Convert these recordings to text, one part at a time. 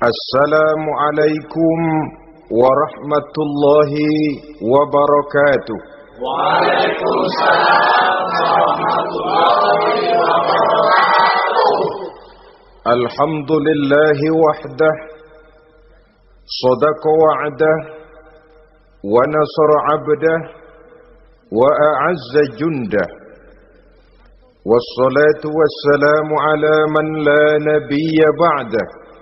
Assalamualaikum warahmatullahi wabarakatuh. Waalaikumsalam warahmatullahi wabarakatuh. Alhamdulillahi wahdah, sadaqa wa'dah, wa nasara 'abdah, wa a'azza jundah. Wassalatu wassalamu ala man la nabiyya ba'dah,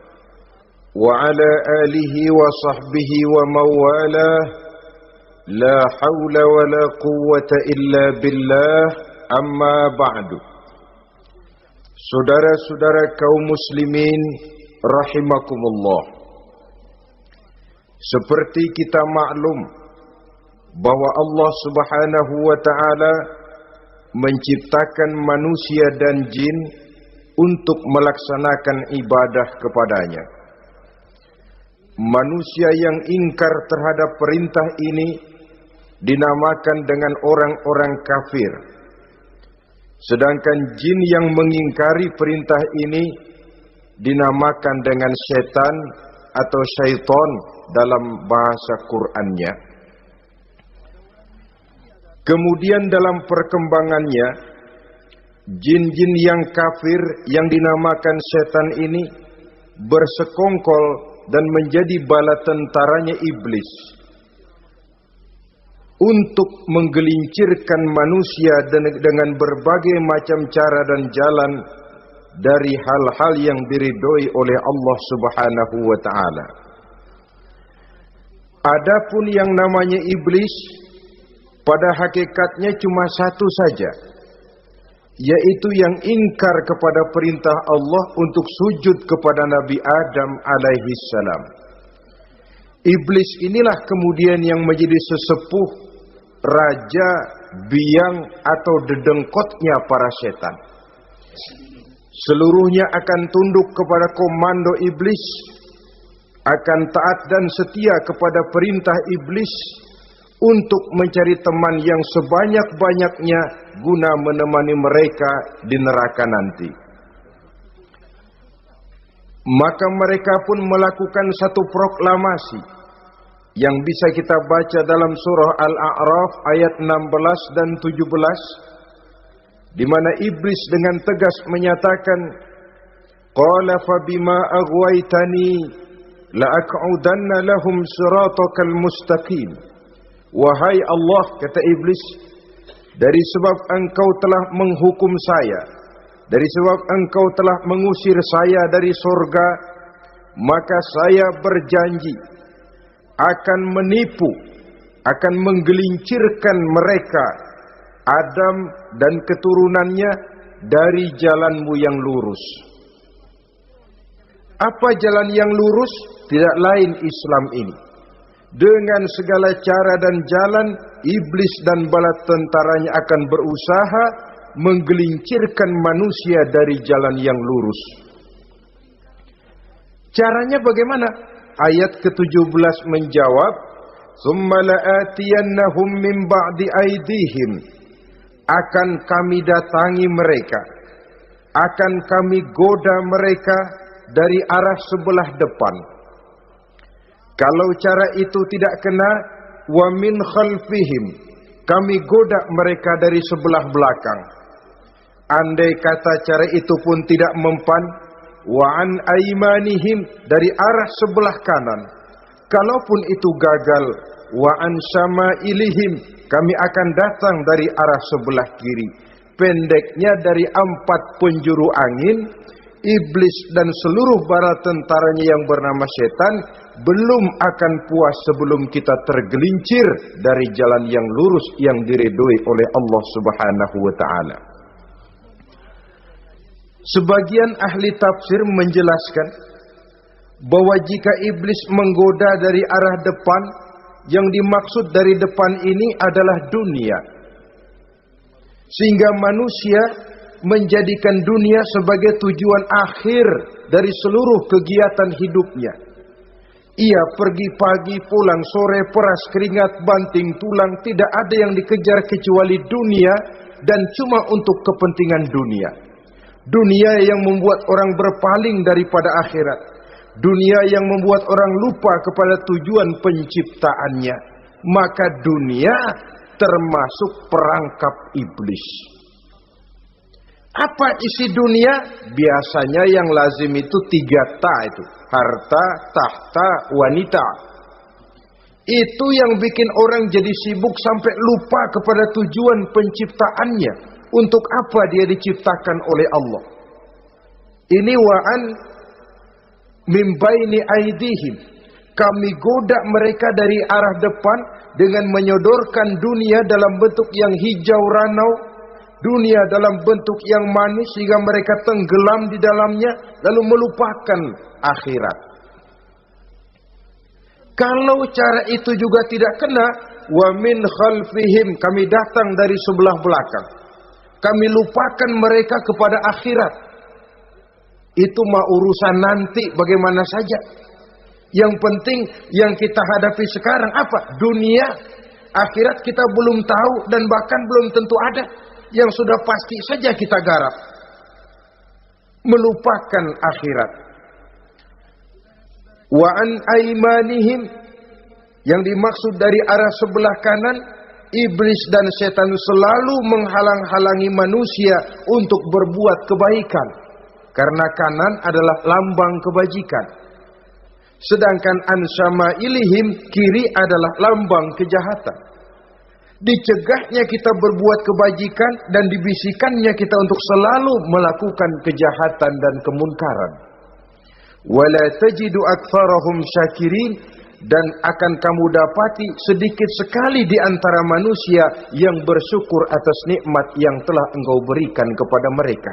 wa ala alihi wa sahbihi wa mawalah. La hawla wa la quwwata illa billah, amma ba'du. Saudara-saudara kaum muslimin rahimakumullah, seperti kita maklum bahwa Allah Subhanahu wa ta'ala menciptakan manusia dan jin untuk melaksanakan ibadah kepadanya. Manusia yang ingkar terhadap perintah ini dinamakan dengan orang-orang kafir. Sedangkan jin yang mengingkari perintah ini dinamakan dengan setan atau syaitan dalam bahasa Qur'annya. Kemudian dalam perkembangannya, jin-jin yang kafir yang dinamakan setan ini bersekongkol dan menjadi bala tentaranya iblis untuk menggelincirkan manusia dengan berbagai macam cara dan jalan dari hal-hal yang diridhoi oleh Allah Subhanahu wa ta'ala. Adapun yang namanya iblis, pada hakikatnya cuma satu saja, yaitu yang ingkar kepada perintah Allah untuk sujud kepada Nabi Adam alaihi salam. Iblis inilah kemudian yang menjadi sesepuh, raja, biang atau dedengkotnya para setan. Seluruhnya akan tunduk kepada komando iblis, akan taat dan setia kepada perintah iblis untuk mencari teman yang sebanyak-banyaknya guna menemani mereka di neraka nanti. Maka mereka pun melakukan satu proklamasi yang bisa kita baca dalam surah Al-A'raf ayat 16 dan 17, di mana iblis dengan tegas menyatakan, qala fabima aghwaytani la aq'udanna lahum siratakal mustaqim. Wahai Allah, kata iblis, dari sebab engkau telah menghukum saya, dari sebab engkau telah mengusir saya dari surga, maka saya berjanji akan menipu, akan menggelincirkan mereka, Adam dan keturunannya, dari jalanmu yang lurus. Apa jalan yang lurus? Tidak lain Islam ini. Dengan segala cara dan jalan, iblis dan bala tentaranya akan berusaha menggelincirkan manusia dari jalan yang lurus. Caranya bagaimana? Ayat ke-17 menjawab, "Tsumma la'atiyannahum min ba'di aydihim." Akan kami datangi mereka, akan kami goda mereka dari arah sebelah depan. Kalau cara itu tidak kena, wa min khalfihim, kami goda mereka dari sebelah belakang. Andai kata cara itu pun tidak mempan, wa an aimanihim, dari arah sebelah kanan. Kalaupun itu gagal, wa an syama'ilihim, kami akan datang dari arah sebelah kiri. Pendeknya dari 4 penjuru angin, iblis dan seluruh bala tentaranya yang bernama setan belum akan puas sebelum kita tergelincir dari jalan yang lurus yang diridhoi oleh Allah Subhanahu wa ta'ala. Sebagian ahli tafsir menjelaskan bahwa jika iblis menggoda dari arah depan, yang dimaksud dari depan ini adalah dunia. Sehingga manusia menjadikan dunia sebagai tujuan akhir dari seluruh kegiatan hidupnya. Ia pergi pagi, pulang sore, peras keringat, banting tulang, tidak ada yang dikejar kecuali dunia dan cuma untuk kepentingan dunia. Dunia yang membuat orang berpaling daripada akhirat. dunia yang membuat orang lupa kepada tujuan penciptaannya, maka dunia termasuk perangkap iblis. Apa isi dunia? Biasanya yang lazim itu 3 ta itu. Harta, tahta, wanita. Itu yang bikin orang jadi sibuk sampai lupa kepada tujuan penciptaannya. Untuk apa dia diciptakan oleh Allah. Ini wa'an min baini aidihim. Kami goda mereka dari arah depan dengan menyodorkan dunia dalam bentuk yang hijau ranau, dunia dalam bentuk yang manis sehingga mereka tenggelam di dalamnya lalu melupakan akhirat. Kalau cara itu juga tidak kena, wa min khalfihim, kami datang dari sebelah belakang. Kami lupakan mereka kepada akhirat. Itu mah urusan nanti bagaimana saja. Yang penting yang kita hadapi sekarang apa? Dunia. Akhirat kita belum tahu dan bahkan belum tentu ada. Yang sudah pasti saja kita garap. Melupakan akhirat. Wa an aimanihim, yang dimaksud dari arah sebelah kanan, iblis dan setan selalu menghalang-halangi manusia untuk berbuat kebaikan. Karena kanan adalah lambang kebajikan. Sedangkan an syama'ilihim, kiri adalah lambang kejahatan. Dicegahnya kita berbuat kebajikan dan dibisikannya kita untuk selalu melakukan kejahatan dan kemunkaran. Wala tajidu aktsarahum syakirin, dan akan kamu dapati sedikit sekali di antara manusia yang bersyukur atas nikmat yang telah engkau berikan kepada mereka.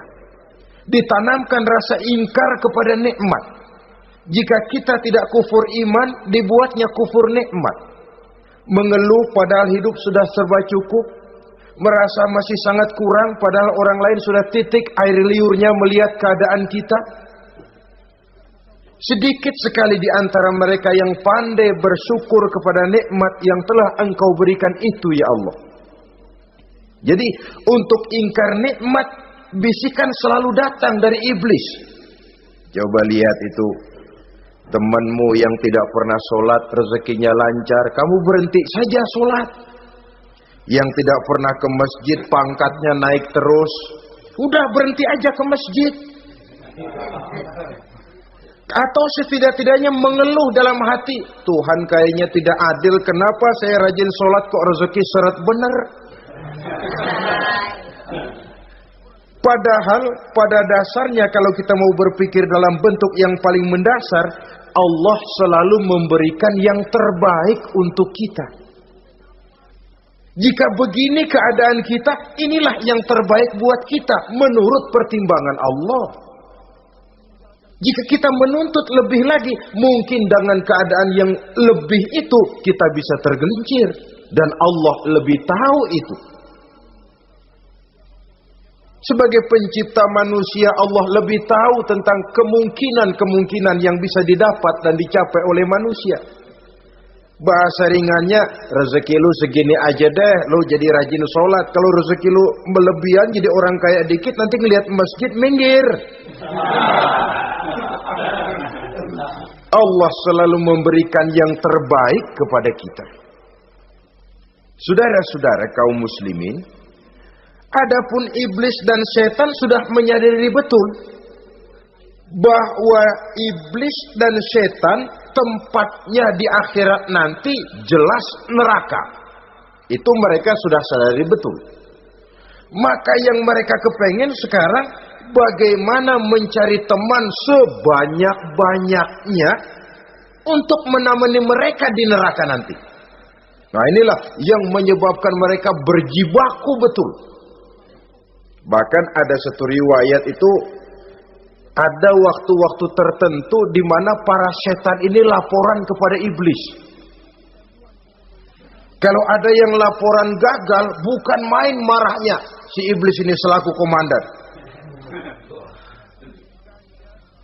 Ditanamkan rasa ingkar kepada nikmat. Jika kita tidak kufur iman, dibuatnya kufur nikmat. Mengeluh padahal hidup sudah serba cukup, merasa masih sangat kurang padahal orang lain sudah titik air liurnya melihat keadaan kita. Sedikit sekali di antara mereka yang pandai bersyukur kepada nikmat yang telah engkau berikan itu, ya Allah. Jadi untuk ingkar nikmat, bisikan selalu datang dari iblis. Coba lihat itu, temanmu yang tidak pernah sholat, rezekinya lancar, kamu berhenti saja sholat. Yang tidak pernah ke masjid, pangkatnya naik terus, udah berhenti aja ke masjid. Atau setidak-tidaknya mengeluh dalam hati, Tuhan kayaknya tidak adil, kenapa saya rajin sholat kok rezeki seret bener. Padahal pada dasarnya kalau kita mau berpikir dalam bentuk yang paling mendasar, Allah selalu memberikan yang terbaik untuk kita. Jika begini keadaan kita, inilah yang terbaik buat kita menurut pertimbangan Allah. Jika kita menuntut lebih lagi, mungkin dengan keadaan yang lebih itu kita bisa tergelincir. Dan Allah lebih tahu itu. Sebagai pencipta manusia, Allah lebih tahu tentang kemungkinan-kemungkinan yang bisa didapat dan dicapai oleh manusia. Bahasa ringannya, rezeki lu segini aja deh, lu jadi rajin sholat. Kalau rezeki lu melebihan jadi orang kaya dikit, nanti ngelihat masjid minggir. Allah selalu memberikan yang terbaik kepada kita. Saudara-saudara kaum muslimin, adapun iblis dan setan sudah menyadari betul bahwa iblis dan setan tempatnya di akhirat nanti jelas neraka. Itu mereka sudah sadari betul. Maka yang mereka kepengen sekarang, bagaimana mencari teman sebanyak-banyaknya untuk menemani mereka di neraka nanti. Nah inilah yang menyebabkan mereka berjibaku betul. Bahkan ada satu riwayat itu, ada waktu-waktu tertentu di mana para setan ini laporan kepada iblis. Kalau ada yang laporan gagal, bukan main marahnya si iblis ini selaku komandan.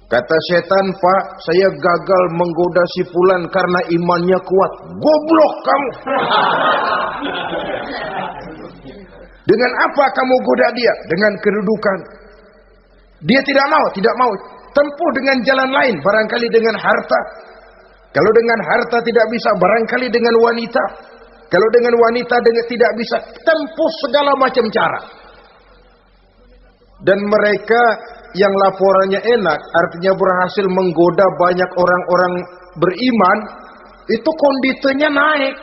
Kata setan, Pak, saya gagal menggoda si fulan karena imannya kuat. Goblok kamu. Dengan apa kamu goda dia? Dengan kedudukan. Dia tidak mau. tempuh dengan jalan lain, barangkali dengan harta. Kalau dengan harta tidak bisa, barangkali dengan wanita. Kalau dengan wanita tidak bisa, tempuh segala macam cara. Dan mereka yang laporannya enak, artinya berhasil menggoda banyak orang-orang beriman, itu konditenya naik.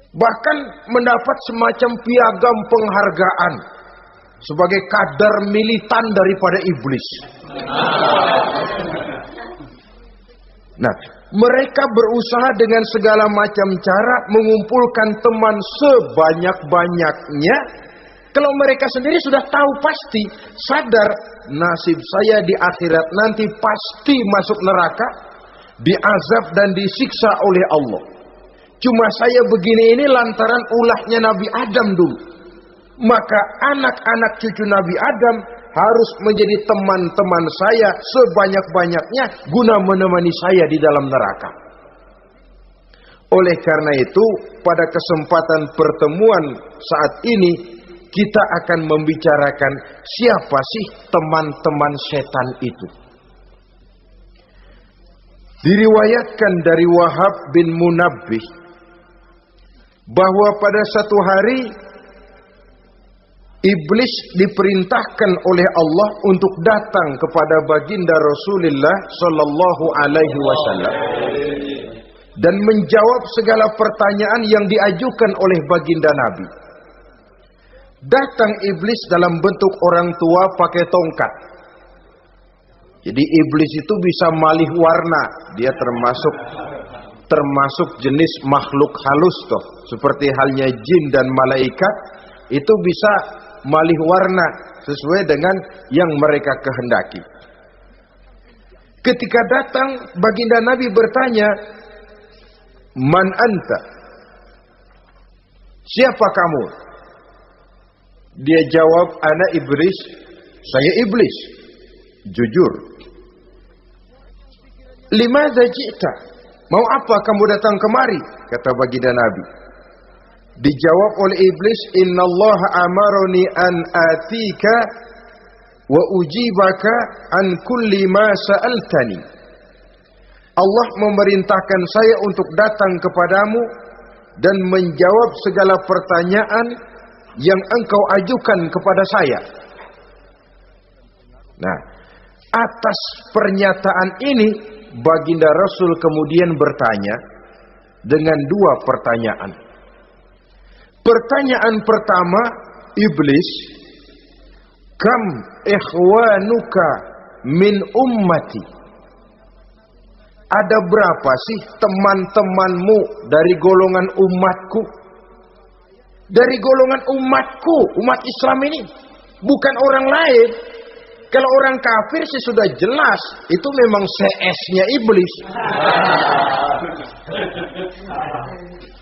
Bahkan mendapat semacam piagam penghargaan sebagai kadar militan daripada iblis. Nah, mereka berusaha dengan segala macam cara mengumpulkan teman sebanyak-banyaknya. Kalau mereka sendiri sudah tahu pasti, sadar nasib saya di akhirat nanti pasti masuk neraka, diazab dan disiksa oleh Allah. Cuma saya begini ini lantaran ulahnya Nabi Adam dulu. Maka anak-anak cucu Nabi Adam harus menjadi teman-teman saya sebanyak-banyaknya guna menemani saya di dalam neraka. Oleh karena itu, pada kesempatan pertemuan saat ini, kita akan membicarakan siapa sih teman-teman setan itu. Diriwayatkan dari Wahab bin Munabbih bahwa pada satu hari iblis diperintahkan oleh Allah untuk datang kepada baginda Rasulullah sallallahu alaihi wasallam dan menjawab segala pertanyaan yang diajukan oleh baginda Nabi. Datang iblis dalam bentuk orang tua pakai tongkat. Jadi iblis itu bisa malih warna. Dia termasuk jenis makhluk halus toh. Seperti halnya jin dan malaikat, itu bisa malih warna sesuai dengan yang mereka kehendaki. Ketika datang, baginda Nabi bertanya, "Man anta?" Siapa kamu? Dia jawab, "Ana iblis." Saya iblis. Jujur. "Limadza ji'ta?" Mau apa kamu datang kemari? Kata baginda Nabi. Dijawab oleh iblis, "Innallaha amaroni an atika wa ujibaka an kulli ma sa'altani." Allah memerintahkan saya untuk datang kepadamu dan menjawab segala pertanyaan yang engkau ajukan kepada saya. Nah, atas pernyataan ini baginda Rasul kemudian bertanya dengan dua pertanyaan. Pertanyaan pertama, iblis, "Kam ikhwanuka min ummati?" Ada berapa sih teman-temanmu dari golongan umatku? Dari golongan umatku, umat Islam ini, bukan orang lain. Kalau orang kafir sih sudah jelas, itu memang CS-nya iblis.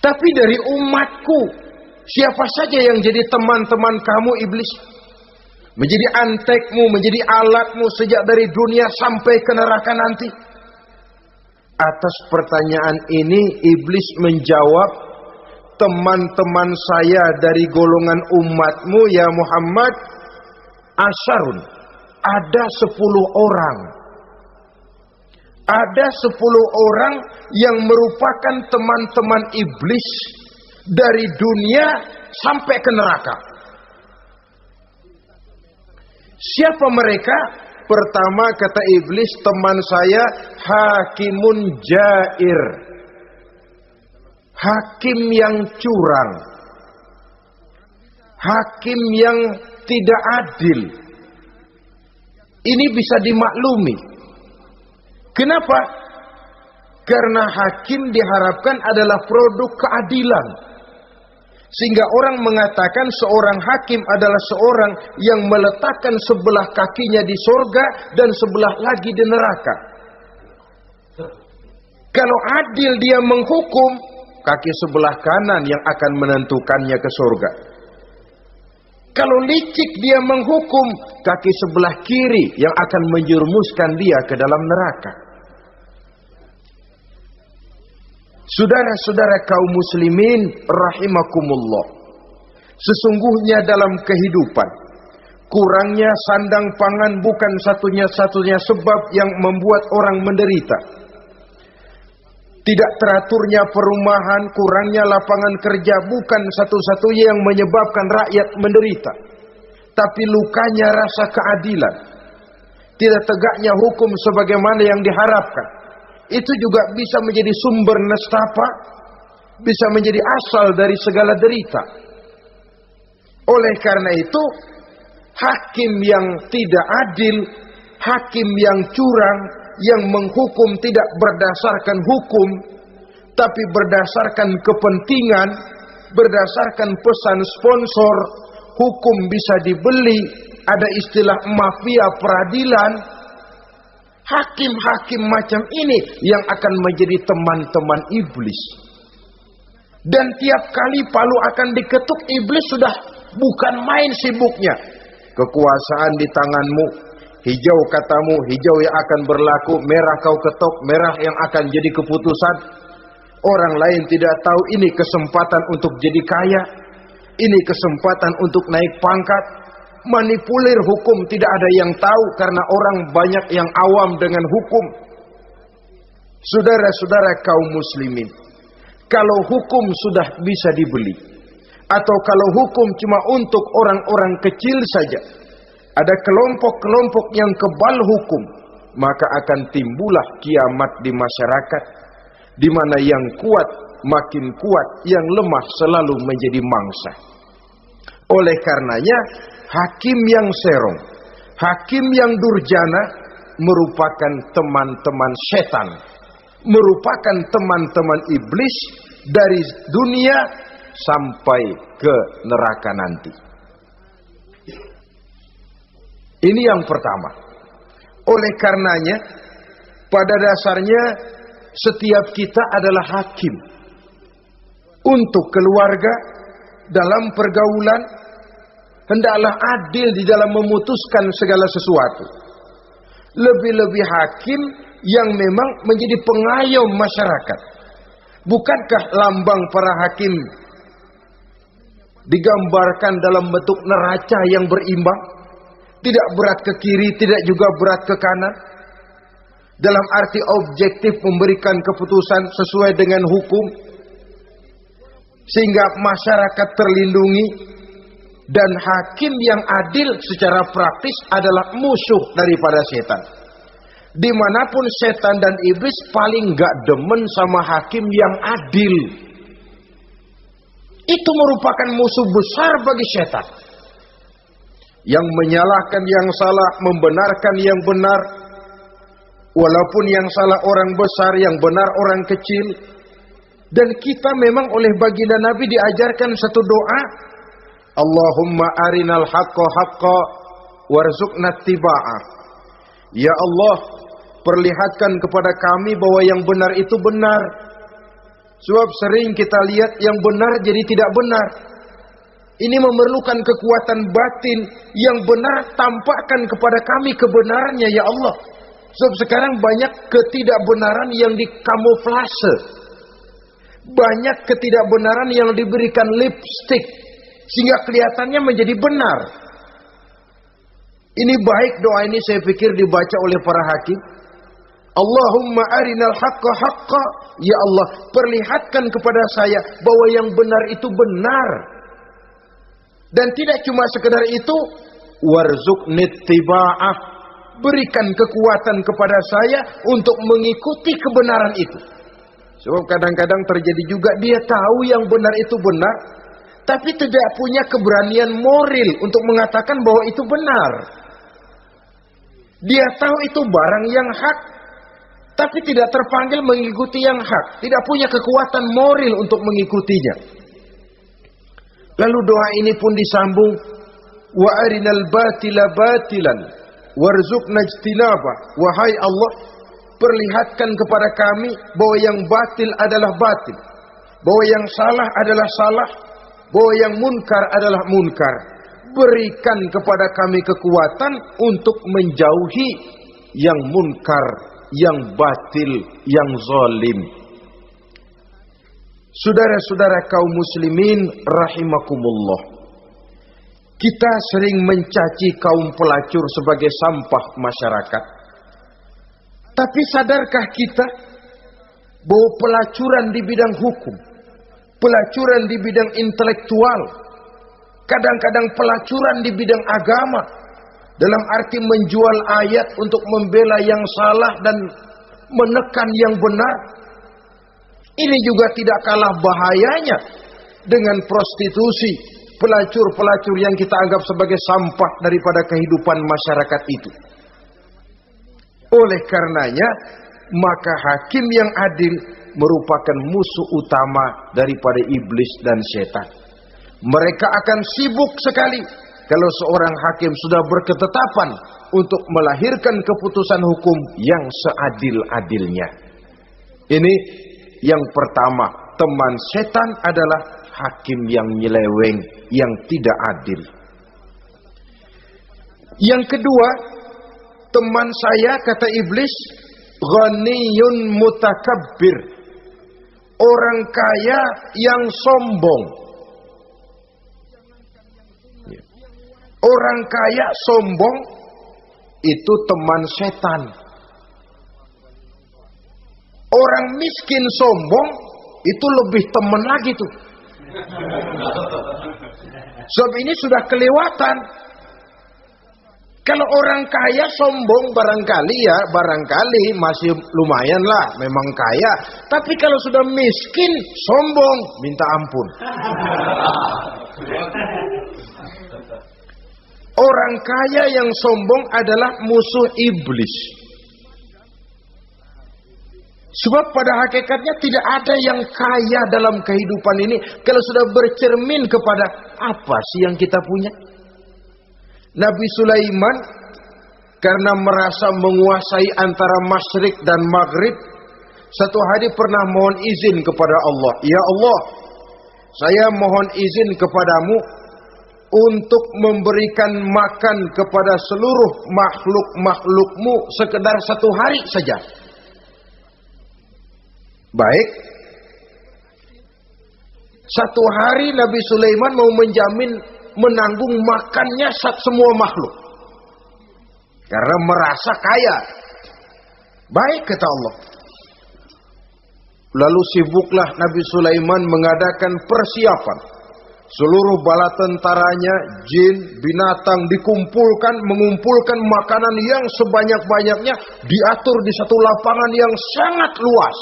Tapi dari umatku, siapa saja yang jadi teman-teman kamu iblis? Menjadi antekmu, menjadi alatmu sejak dari dunia sampai ke neraka nanti. Atas pertanyaan ini iblis menjawab, "Teman-teman saya dari golongan umatmu ya Muhammad, asyarun, ada 10 orang. Ada 10 orang yang merupakan teman-teman iblis dari dunia sampai ke neraka." Siapa mereka? Pertama kata iblis, teman saya hakimun jair. Hakim yang curang. Hakim yang tidak adil. Ini bisa dimaklumi. Kenapa? Karena hakim diharapkan adalah produk keadilan. Sehingga orang mengatakan seorang hakim adalah seorang yang meletakkan sebelah kakinya di surga dan sebelah lagi di neraka. Kalau adil dia menghukum, kaki sebelah kanan yang akan menentukannya ke surga. Kalau licik dia menghukum, kaki sebelah kiri yang akan menjerumuskan dia ke dalam neraka. Saudara-saudara kaum muslimin rahimakumullah. Sesungguhnya dalam kehidupan, Kurangnya sandang pangan bukan satunya-satunya sebab yang membuat orang menderita. Tidak teraturnya perumahan, kurangnya lapangan kerja bukan satu-satunya yang menyebabkan rakyat menderita. Tapi lukanya rasa keadilan. Tidak tegaknya hukum sebagaimana yang diharapkan. Itu juga bisa menjadi sumber nestapa, bisa menjadi asal dari segala derita. Oleh karena itu, hakim yang tidak adil, hakim yang curang, yang menghukum tidak berdasarkan hukum, tapi berdasarkan kepentingan, berdasarkan pesan sponsor, hukum bisa dibeli, ada istilah mafia peradilan. Hakim-hakim macam ini yang akan menjadi teman-teman iblis. Dan tiap kali palu akan diketuk, iblis sudah bukan main sibuknya. Kekuasaan di tanganmu, hijau katamu, hijau yang akan berlaku, merah kau ketok, merah yang akan jadi keputusan. Orang lain tidak tahu ini kesempatan untuk jadi kaya, ini kesempatan untuk naik pangkat. Manipulir hukum tidak ada yang tahu karena orang banyak yang awam dengan hukum. Saudara-saudara kaum muslimin, kalau hukum sudah bisa dibeli, atau kalau hukum cuma untuk orang-orang kecil saja, ada kelompok-kelompok yang kebal hukum, maka akan timbullah kiamat di masyarakat, di mana yang kuat makin kuat, yang lemah selalu menjadi mangsa. Oleh karenanya, hakim yang serong, hakim yang durjana merupakan teman-teman setan, merupakan teman-teman iblis dari dunia sampai ke neraka nanti. Ini yang pertama. Oleh karenanya, pada dasarnya setiap kita adalah hakim untuk keluarga, dalam pergaulan. Hendaklah adil di dalam memutuskan segala sesuatu. Lebih-lebih hakim yang memang menjadi pengayom masyarakat. Bukankah lambang para hakim digambarkan dalam bentuk neraca yang berimbang? Tidak berat ke kiri, tidak juga berat ke kanan. Dalam arti objektif memberikan keputusan sesuai dengan hukum, sehingga masyarakat terlindungi. Dan hakim yang adil secara praktis adalah musuh daripada setan. Dimanapun setan dan iblis paling gak demen sama hakim yang adil. Itu merupakan musuh besar bagi setan. Yang menyalahkan yang salah, membenarkan yang benar. Walaupun yang salah orang besar, yang benar orang kecil. Dan kita memang oleh baginda Nabi diajarkan satu doa. Allahumma arinal haqqa haqqa warzuqna ittiba'ah. Ya Allah, perlihatkan kepada kami bahwa yang benar itu benar. Sebab sering kita lihat yang benar jadi tidak benar. Ini memerlukan kekuatan batin. Yang benar tampakkan kepada kami kebenarannya ya Allah. Sebab sekarang banyak ketidakbenaran yang dikamuflase. Banyak ketidakbenaran yang diberikan lipstick, sehingga kelihatannya menjadi benar. Ini baik doa ini saya pikir dibaca oleh para hakim. Allahumma arinal haqqa haqqa. Ya Allah, perlihatkan kepada saya bahwa yang benar itu benar. Dan tidak cuma sekedar itu, warzuqni ittiba'ah. Berikan kekuatan kepada saya untuk mengikuti kebenaran itu. Sebab kadang-kadang terjadi juga dia tahu yang benar itu benar, tapi tidak punya keberanian moral untuk mengatakan bahwa itu benar. Dia tahu itu barang yang hak, tapi tidak terpanggil mengikuti yang hak. Tidak punya kekuatan moral untuk mengikutinya. Lalu doa ini pun disambung. Wa arinal batila batilan warzuqna ijtinaba. Wahai Allah, perlihatkan kepada kami bahwa yang batil adalah batil, bahwa yang salah adalah salah, bahwa yang munkar adalah munkar. Berikan kepada kami kekuatan untuk menjauhi yang munkar, yang batil, yang zalim. Saudara-saudara kaum muslimin rahimakumullah. Kita sering mencaci kaum pelacur sebagai sampah masyarakat. Tapi sadarkah kita bahwa pelacuran di bidang hukum, pelacuran di bidang intelektual, kadang-kadang pelacuran di bidang agama, dalam arti menjual ayat untuk membela yang salah dan menekan yang benar, ini juga tidak kalah bahayanya dengan prostitusi, pelacur-pelacur yang kita anggap sebagai sampah daripada kehidupan masyarakat itu. Oleh karenanya, maka hakim yang adil merupakan musuh utama daripada iblis dan setan. Mereka akan sibuk sekali kalau seorang hakim sudah berketetapan untuk melahirkan keputusan hukum yang seadil-adilnya. Ini yang pertama, teman setan adalah hakim yang nyeleweng, yang tidak adil. Yang kedua, teman saya, kata iblis, ghaniyun mutakabbir, orang kaya yang sombong. Orang kaya sombong itu teman setan. Orang miskin sombong itu lebih teman lagi tuh. Sebab ini sudah kelewatan. Kalau orang kaya sombong barangkali masih lumayan lah, memang kaya. Tapi kalau sudah miskin sombong, minta ampun. Orang kaya yang sombong adalah musuh iblis. Sebab pada hakikatnya tidak ada yang kaya dalam kehidupan ini kalau sudah bercermin kepada apa sih yang kita punya. Nabi Sulaiman karena merasa menguasai antara masyrik dan maghrib, satu hari pernah mohon izin kepada Allah. Ya Allah, saya mohon izin kepadamu untuk memberikan makan kepada seluruh makhluk-makhlukmu sekedar satu hari saja. Baik. Satu hari Nabi Sulaiman mau menjamin menanggung makannya semua makhluk. Karena merasa kaya. Baik, kata Allah. Lalu sibuklah Nabi Sulaiman mengadakan persiapan. Seluruh bala tentaranya, jin, binatang dikumpulkan, mengumpulkan makanan yang sebanyak-banyaknya, diatur di satu lapangan yang sangat luas.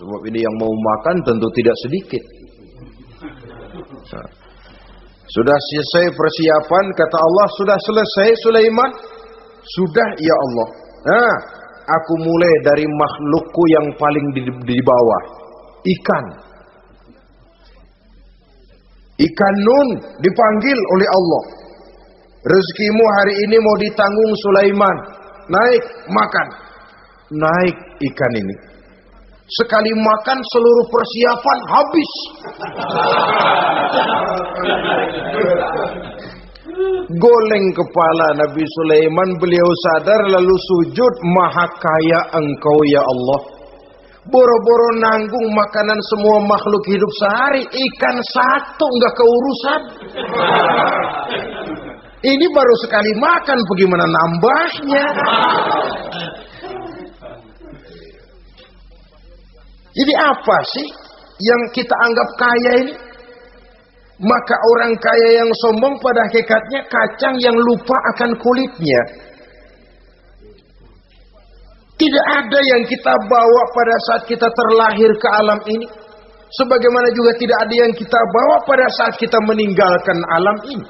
Sebab ini yang mau makan tentu tidak sedikit. Nah, sudah selesai persiapan, kata Allah, sudah selesai Sulaiman? Sudah, ya Allah. Nah, aku mulai dari makhlukku yang paling di bawah, ikan. Ikan Nun dipanggil oleh Allah. Rezekimu hari ini mau ditanggung Sulaiman. Naik, makan. Naik ikan ini. Sekali makan seluruh persiapan habis. Goleng kepala Nabi Sulaiman, beliau sadar lalu sujud, maha kaya engkau ya Allah. Boro-boro nanggung makanan semua makhluk hidup sehari, ikan satu enggak keurusan. Ini baru sekali makan, bagaimana nambahnya? Jadi apa sih yang kita anggap kaya ini? Maka orang kaya yang sombong pada hakikatnya kacang yang lupa akan kulitnya. Tidak ada yang kita bawa pada saat kita terlahir ke alam ini. Sebagaimana juga tidak ada yang kita bawa pada saat kita meninggalkan alam ini.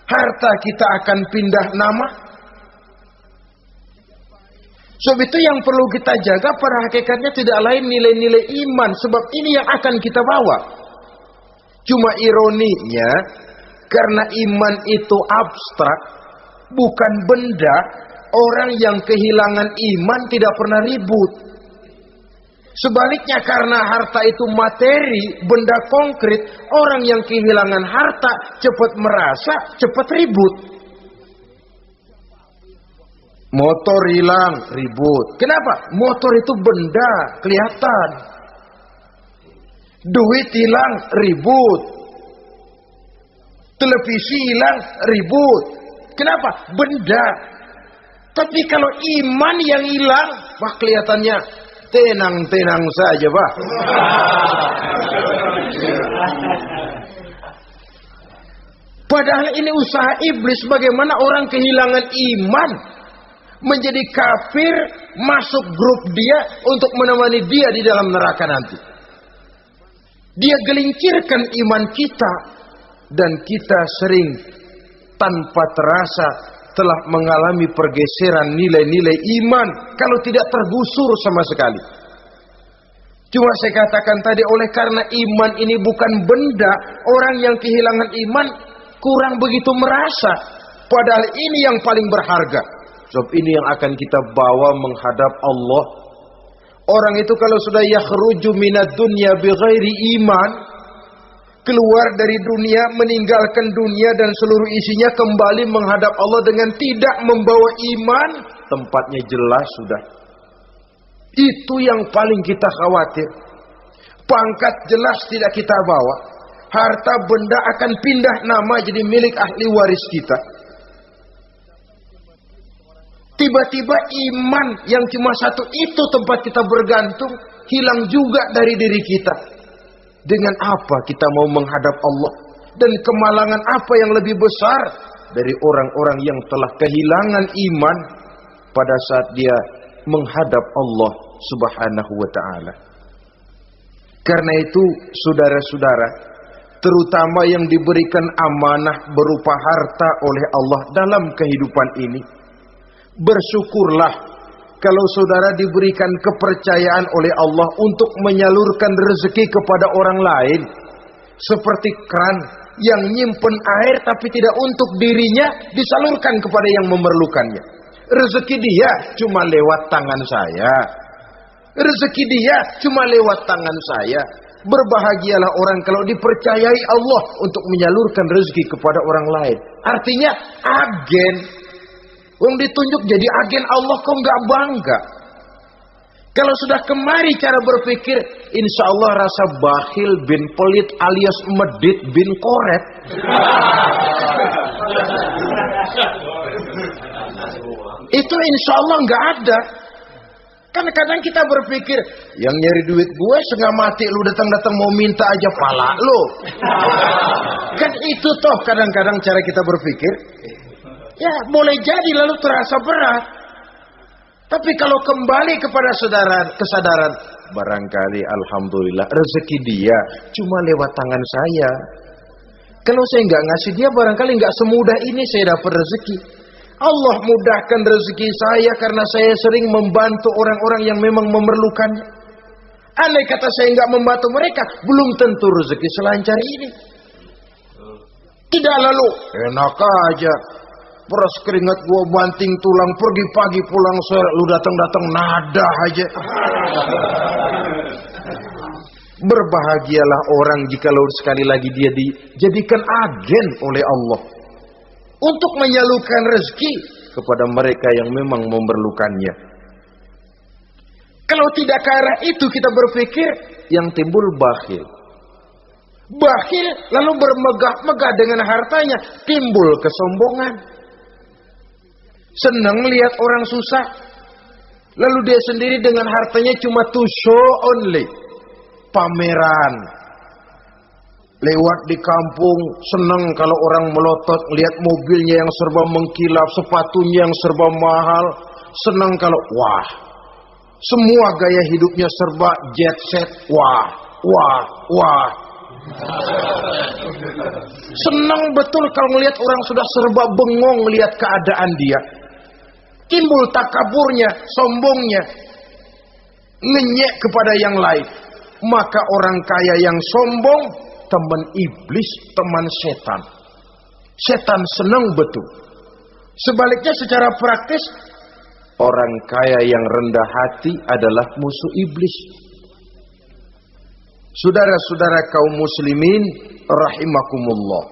Harta kita akan pindah nama. Sebab itu yang perlu kita jaga pada hakikatnya tidak lain nilai-nilai iman. Sebab ini yang akan kita bawa. Cuma ironinya, karena iman itu abstrak, bukan benda, orang yang kehilangan iman tidak pernah ribut. Sebaliknya karena harta itu materi, benda konkret, orang yang kehilangan harta cepat merasa, cepat ribut. Motor hilang, ribut. Kenapa? Motor itu benda, kelihatan. Duit hilang, ribut. Televisi hilang, ribut. Kenapa? Benda. Tapi kalau iman yang hilang, wah kelihatannya tenang-tenang saja, Pak. Padahal ini usaha iblis, bagaimana orang kehilangan iman, menjadi kafir, masuk grup dia untuk menemani dia di dalam neraka nanti. Dia gelincirkan iman kita, dan kita sering tanpa terasa telah mengalami pergeseran nilai-nilai iman, kalau tidak tergusur sama sekali. Cuma saya katakan tadi, oleh karena iman ini bukan benda, orang yang kehilangan iman kurang begitu merasa, padahal ini yang paling berharga. Sebab ini yang akan kita bawa menghadap Allah. Orang itu kalau sudah yakhruju minad dunya bighairi iman, keluar dari dunia, meninggalkan dunia dan seluruh isinya, kembali menghadap Allah dengan tidak membawa iman, tempatnya jelas sudah. Itu yang paling kita khawatir. Pangkat jelas tidak kita bawa, harta benda akan pindah nama jadi milik ahli waris kita. Tiba-tiba iman yang cuma satu itu tempat kita bergantung, hilang juga dari diri kita. Dengan apa kita mau menghadap Allah? Dan kemalangan apa yang lebih besar dari orang-orang yang telah kehilangan iman pada saat dia menghadap Allah Subhanahu wa ta'ala. Karena itu saudara-saudara, terutama yang diberikan amanah berupa harta oleh Allah dalam kehidupan ini, bersyukurlah kalau saudara diberikan kepercayaan oleh Allah untuk menyalurkan rezeki kepada orang lain. Seperti keran yang nyimpen air tapi tidak untuk dirinya, disalurkan kepada yang memerlukannya. Rezeki dia cuma lewat tangan saya. Rezeki dia cuma lewat tangan saya. Berbahagialah orang kalau dipercayai Allah untuk menyalurkan rezeki kepada orang lain. Artinya agen. Wong ditunjuk jadi agen Allah, kok nggak bangga? Kalau sudah kemari cara berpikir, insya Allah rasa bakhil bin pelit alias medit bin koret. Itu insya Allah nggak ada. Kan kadang kita berpikir, yang nyari duit gue setengah mati, lu datang-datang mau minta aja pala lu. Kan itu toh kadang-kadang cara kita berpikir. Ya boleh jadi lalu terasa berat. Tapi kalau kembali kepada kesadaran, barangkali alhamdulillah rezeki dia cuma lewat tangan saya. Kalau saya nggak ngasih dia, barangkali nggak semudah ini saya dapat rezeki. Allah mudahkan rezeki saya karena saya sering membantu orang-orang yang memang memerlukannya. Andai kata saya nggak membantu mereka, belum tentu rezeki selancar ini. Tidak lalu enak aja. Peras keringat gua banting tulang, pergi pagi pulang sore, lu datang-datang nada aja. Berbahagialah orang jikalau sekali lagi dia dijadikan agen oleh Allah untuk menyalurkan rezeki kepada mereka yang memang memerlukannya. Kalau tidak ke arah itu kita berpikir, yang timbul bakhil. Bakhil lalu bermegah-megah dengan hartanya, timbul kesombongan. Senang lihat orang susah, lalu dia sendiri dengan hartanya cuma to show only, pameran. Lewat di kampung senang kalau orang melotot lihat mobilnya yang serba mengkilap, sepatunya yang serba mahal. Senang kalau wah, semua gaya hidupnya serba jet set, wah, wah, wah. Senang betul kalau melihat orang sudah serba bengong lihat keadaan dia. Timbul takaburnya, sombongnya, ngenyek kepada yang lain. Maka orang kaya yang sombong, teman iblis, teman setan. Setan senang betul. Sebaliknya secara praktis, orang kaya yang rendah hati adalah musuh iblis. Saudara-saudara kaum muslimin rahimakumullah.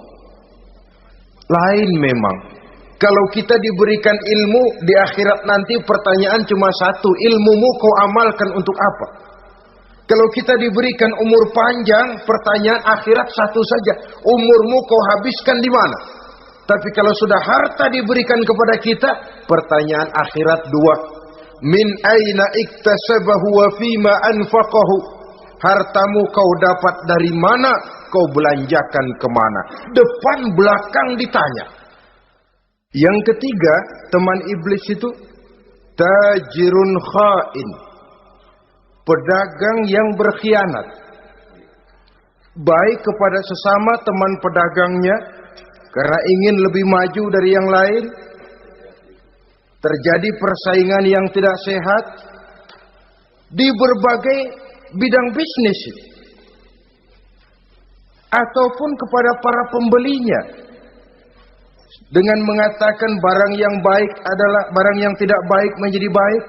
Lain memang. Kalau kita diberikan ilmu di akhirat nanti, pertanyaan cuma satu, ilmumu kau amalkan untuk apa? Kalau kita diberikan umur panjang, pertanyaan akhirat satu saja. Umurmu kau habiskan di mana? Tapi kalau sudah harta diberikan kepada kita, pertanyaan akhirat dua. Min aina iktasabahu wa fima anfaqahu. Hartamu kau dapat dari mana, kau belanjakan kemana. Depan belakang ditanya. Yang ketiga, teman iblis itu tajirun khain. Pedagang yang berkhianat. Baik kepada sesama teman pedagangnya, karena ingin lebih maju dari yang lain. Terjadi persaingan yang tidak sehat di berbagai bidang bisnis, ataupun kepada para pembelinya, dengan mengatakan barang yang baik adalah barang yang tidak baik menjadi baik.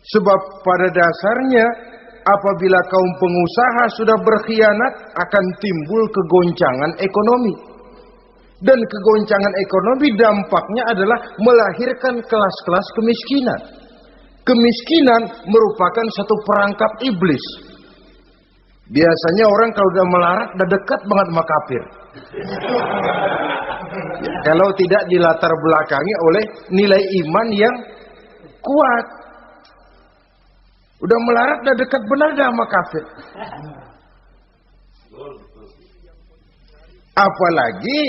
Sebab pada dasarnya apabila kaum pengusaha sudah berkhianat, akan timbul kegoncangan ekonomi. Dan kegoncangan ekonomi dampaknya adalah melahirkan kelas-kelas kemiskinan. Kemiskinan merupakan satu perangkap iblis. Biasanya orang kalau udah melarat, udah dekat banget sama kafir. Ya, kalau tidak dilatar belakangi oleh nilai iman yang kuat. Udah melarat, udah dekat benar dah sama kafir. Apalagi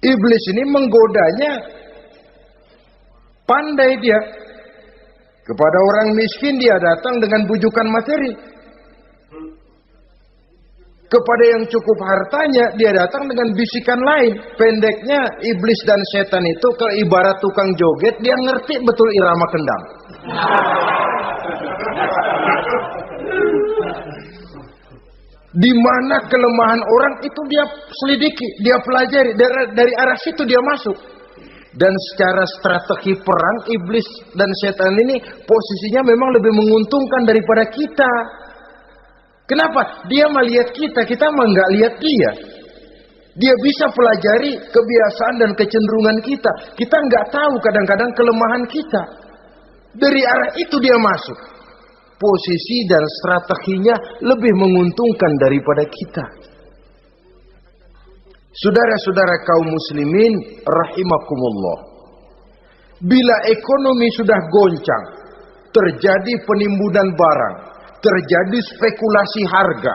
iblis ini menggodanya pandai dia. Kepada orang miskin dia datang dengan bujukan materi. Kepada yang cukup hartanya dia datang dengan bisikan lain. Pendeknya iblis dan setan itu kalau ibarat tukang joget, dia ngerti betul irama kendang. Di mana kelemahan orang itu dia selidiki, dia pelajari, dari arah situ dia masuk. Dan secara strategi perang, iblis dan setan ini posisinya memang lebih menguntungkan daripada kita. Kenapa? Dia melihat kita mah nggak lihat dia. Dia bisa pelajari kebiasaan dan kecenderungan kita. Kita nggak tahu kadang-kadang kelemahan kita. Dari arah itu dia masuk. Posisi dan strateginya lebih menguntungkan daripada kita. Saudara-saudara kaum muslimin rahimakumullah. Bila ekonomi sudah goncang, terjadi penimbunan barang, terjadi spekulasi harga,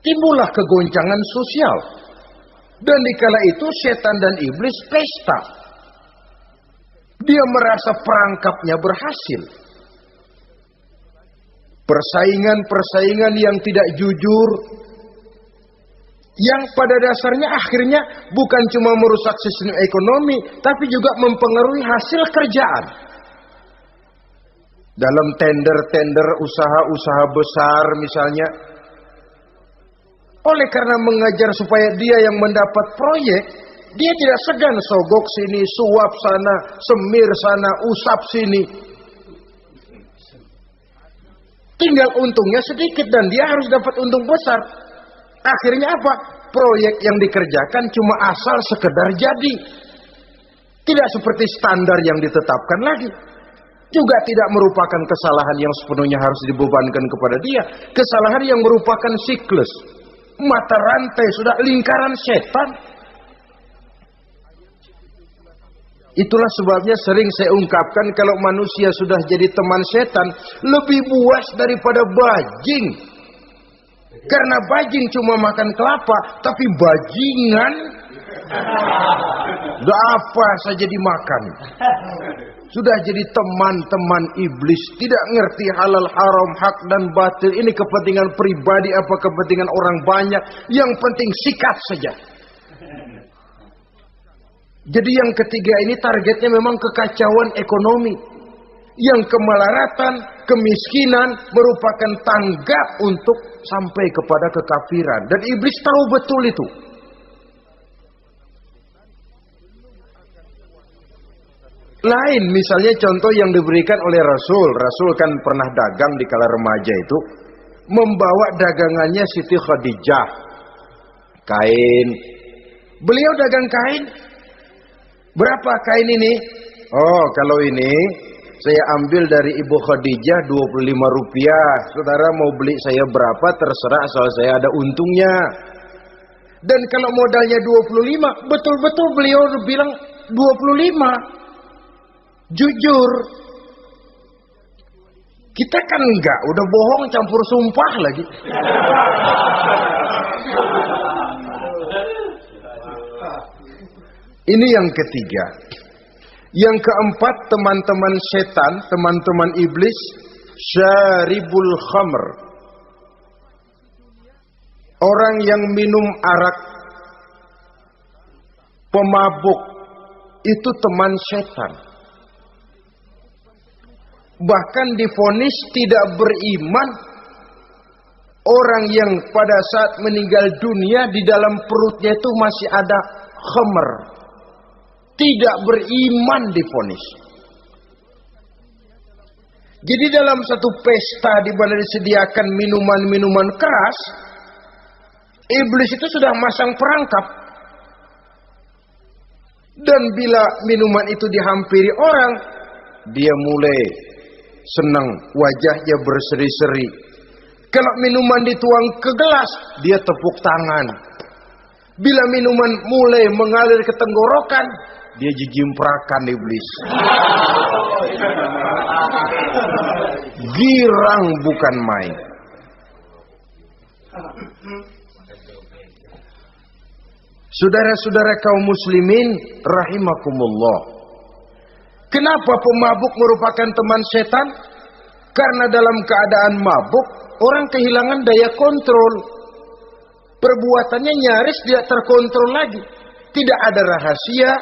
timbullah kegoncangan sosial. Dan dikala itu setan dan iblis pesta. Dia merasa perangkapnya berhasil. Persaingan-persaingan yang tidak jujur, yang pada dasarnya akhirnya bukan cuma merusak sistem ekonomi, tapi juga mempengaruhi hasil kerjaan. Dalam tender-tender usaha-usaha besar misalnya, oleh karena mengajar supaya dia yang mendapat proyek, dia tidak segan sogok sini, suap sana, semir sana, usap sini. Tinggal untungnya sedikit dan dia harus dapat untung besar. Akhirnya apa? Proyek yang dikerjakan cuma asal sekedar jadi. Tidak seperti standar yang ditetapkan lagi. Juga tidak merupakan kesalahan yang sepenuhnya harus dibebankan kepada dia. Kesalahan yang merupakan siklus. Mata rantai sudah lingkaran setan. Itulah sebabnya sering saya ungkapkan, kalau manusia sudah jadi teman setan, lebih buas daripada bajing. Karena bajing cuma makan kelapa, tapi bajingan udah apa saja dimakan. Sudah jadi teman-teman iblis, tidak ngerti halal haram, hak dan batil. Ini kepentingan pribadi apa kepentingan orang banyak, yang penting sikat saja. Jadi yang ketiga ini targetnya memang kekacauan ekonomi. Yang kemelaratan, kemiskinan merupakan tangga untuk sampai kepada kekafiran. Dan iblis tahu betul itu. Lain misalnya contoh yang diberikan oleh Rasul. Rasul kan pernah dagang di kala remaja itu. Membawa dagangannya Siti Khadijah. Kain. Beliau dagang kain. Berapa kain ini? Oh, kalau ini saya ambil dari Ibu Khadijah 25 rupiah. Saudara mau beli saya berapa terserah, asal saya ada untungnya. Dan kalau modalnya 25, betul-betul beliau bilang 25. Jujur. Kita kan enggak, udah bohong campur sumpah lagi. Ini yang ketiga. Yang keempat, teman-teman setan, teman-teman iblis, syaribul khamr. Orang yang minum arak, pemabuk, itu teman setan. Bahkan divonis tidak beriman orang yang pada saat meninggal dunia di dalam perutnya itu masih ada khamr. Tidak beriman divonis. Jadi dalam satu pesta di mana disediakan minuman-minuman keras, iblis itu sudah masang perangkap. Dan bila minuman itu dihampiri orang, dia mulai senang, wajahnya berseri-seri. Kalau minuman dituang ke gelas, dia tepuk tangan. Bila minuman mulai mengalir ke tenggorokan, dia jijimprakan iblis. Girang bukan main. Saudara-saudara kaum muslimin rahimakumullah. Kenapa pemabuk merupakan teman setan? Karena dalam keadaan mabuk, orang kehilangan daya kontrol. Perbuatannya nyaris tidak terkontrol lagi. Tidak ada rahasia,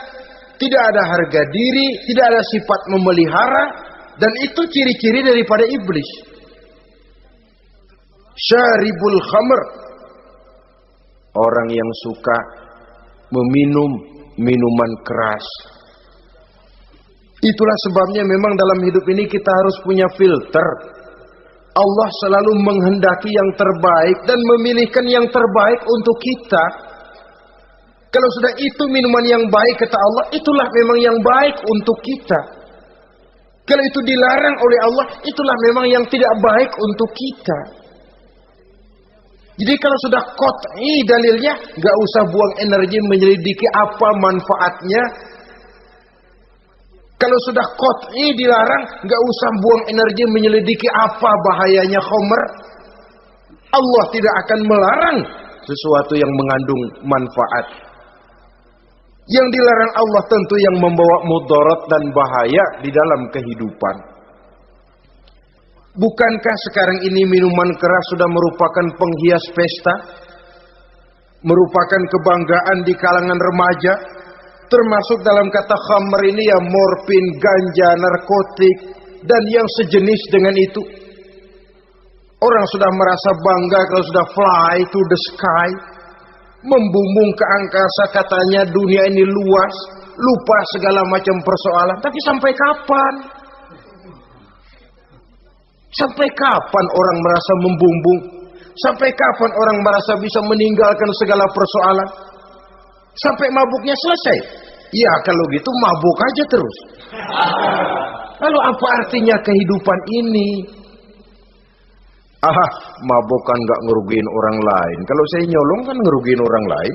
tidak ada harga diri, tidak ada sifat memelihara, dan itu ciri-ciri daripada iblis. Syaribul khamr, orang yang suka meminum minuman keras. Itulah sebabnya memang dalam hidup ini kita harus punya filter. Allah selalu menghendaki yang terbaik dan memilihkan yang terbaik untuk kita. Kalau sudah itu minuman yang baik, kata Allah, itulah memang yang baik untuk kita. Kalau itu dilarang oleh Allah, itulah memang yang tidak baik untuk kita. Jadi kalau sudah qat'i dalilnya, gak usah buang energi menyelidiki apa manfaatnya. Kalau sudah qat'i dilarang, gak usah buang energi menyelidiki apa bahayanya khamr. Allah tidak akan melarang sesuatu yang mengandung manfaat. Yang dilarang Allah tentu yang membawa mudarat dan bahaya di dalam kehidupan. Bukankah sekarang ini minuman keras sudah merupakan penghias pesta? Merupakan kebanggaan di kalangan remaja? Termasuk dalam kata khamr ini ya morfin, ganja, narkotik, dan yang sejenis dengan itu. Orang sudah merasa bangga kalau sudah fly to the sky. Membumbung ke angkasa, katanya dunia ini luas, lupa segala macam persoalan. Tapi sampai kapan? Sampai kapan orang merasa membumbung? Sampai kapan orang merasa bisa meninggalkan segala persoalan? Sampai mabuknya selesai? Ya kalau gitu mabuk aja terus. Lalu apa artinya kehidupan ini? Mabuk kan gak ngerugiin orang lain. Kalau saya nyolong kan ngerugiin orang lain.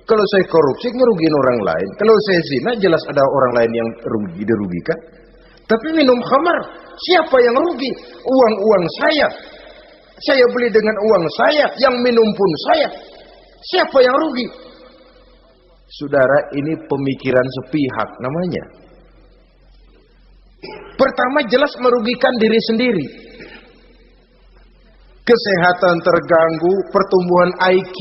Kalau saya korupsi ngerugiin orang lain. Kalau saya zina jelas ada orang lain yang dirugikan. Tapi minum khamar, siapa yang rugi? Uang-uang saya. Saya beli dengan uang saya, yang minum pun saya. Siapa yang rugi? Saudara, ini pemikiran sepihak namanya. Pertama jelas merugikan diri sendiri. Kesehatan terganggu, pertumbuhan IQ,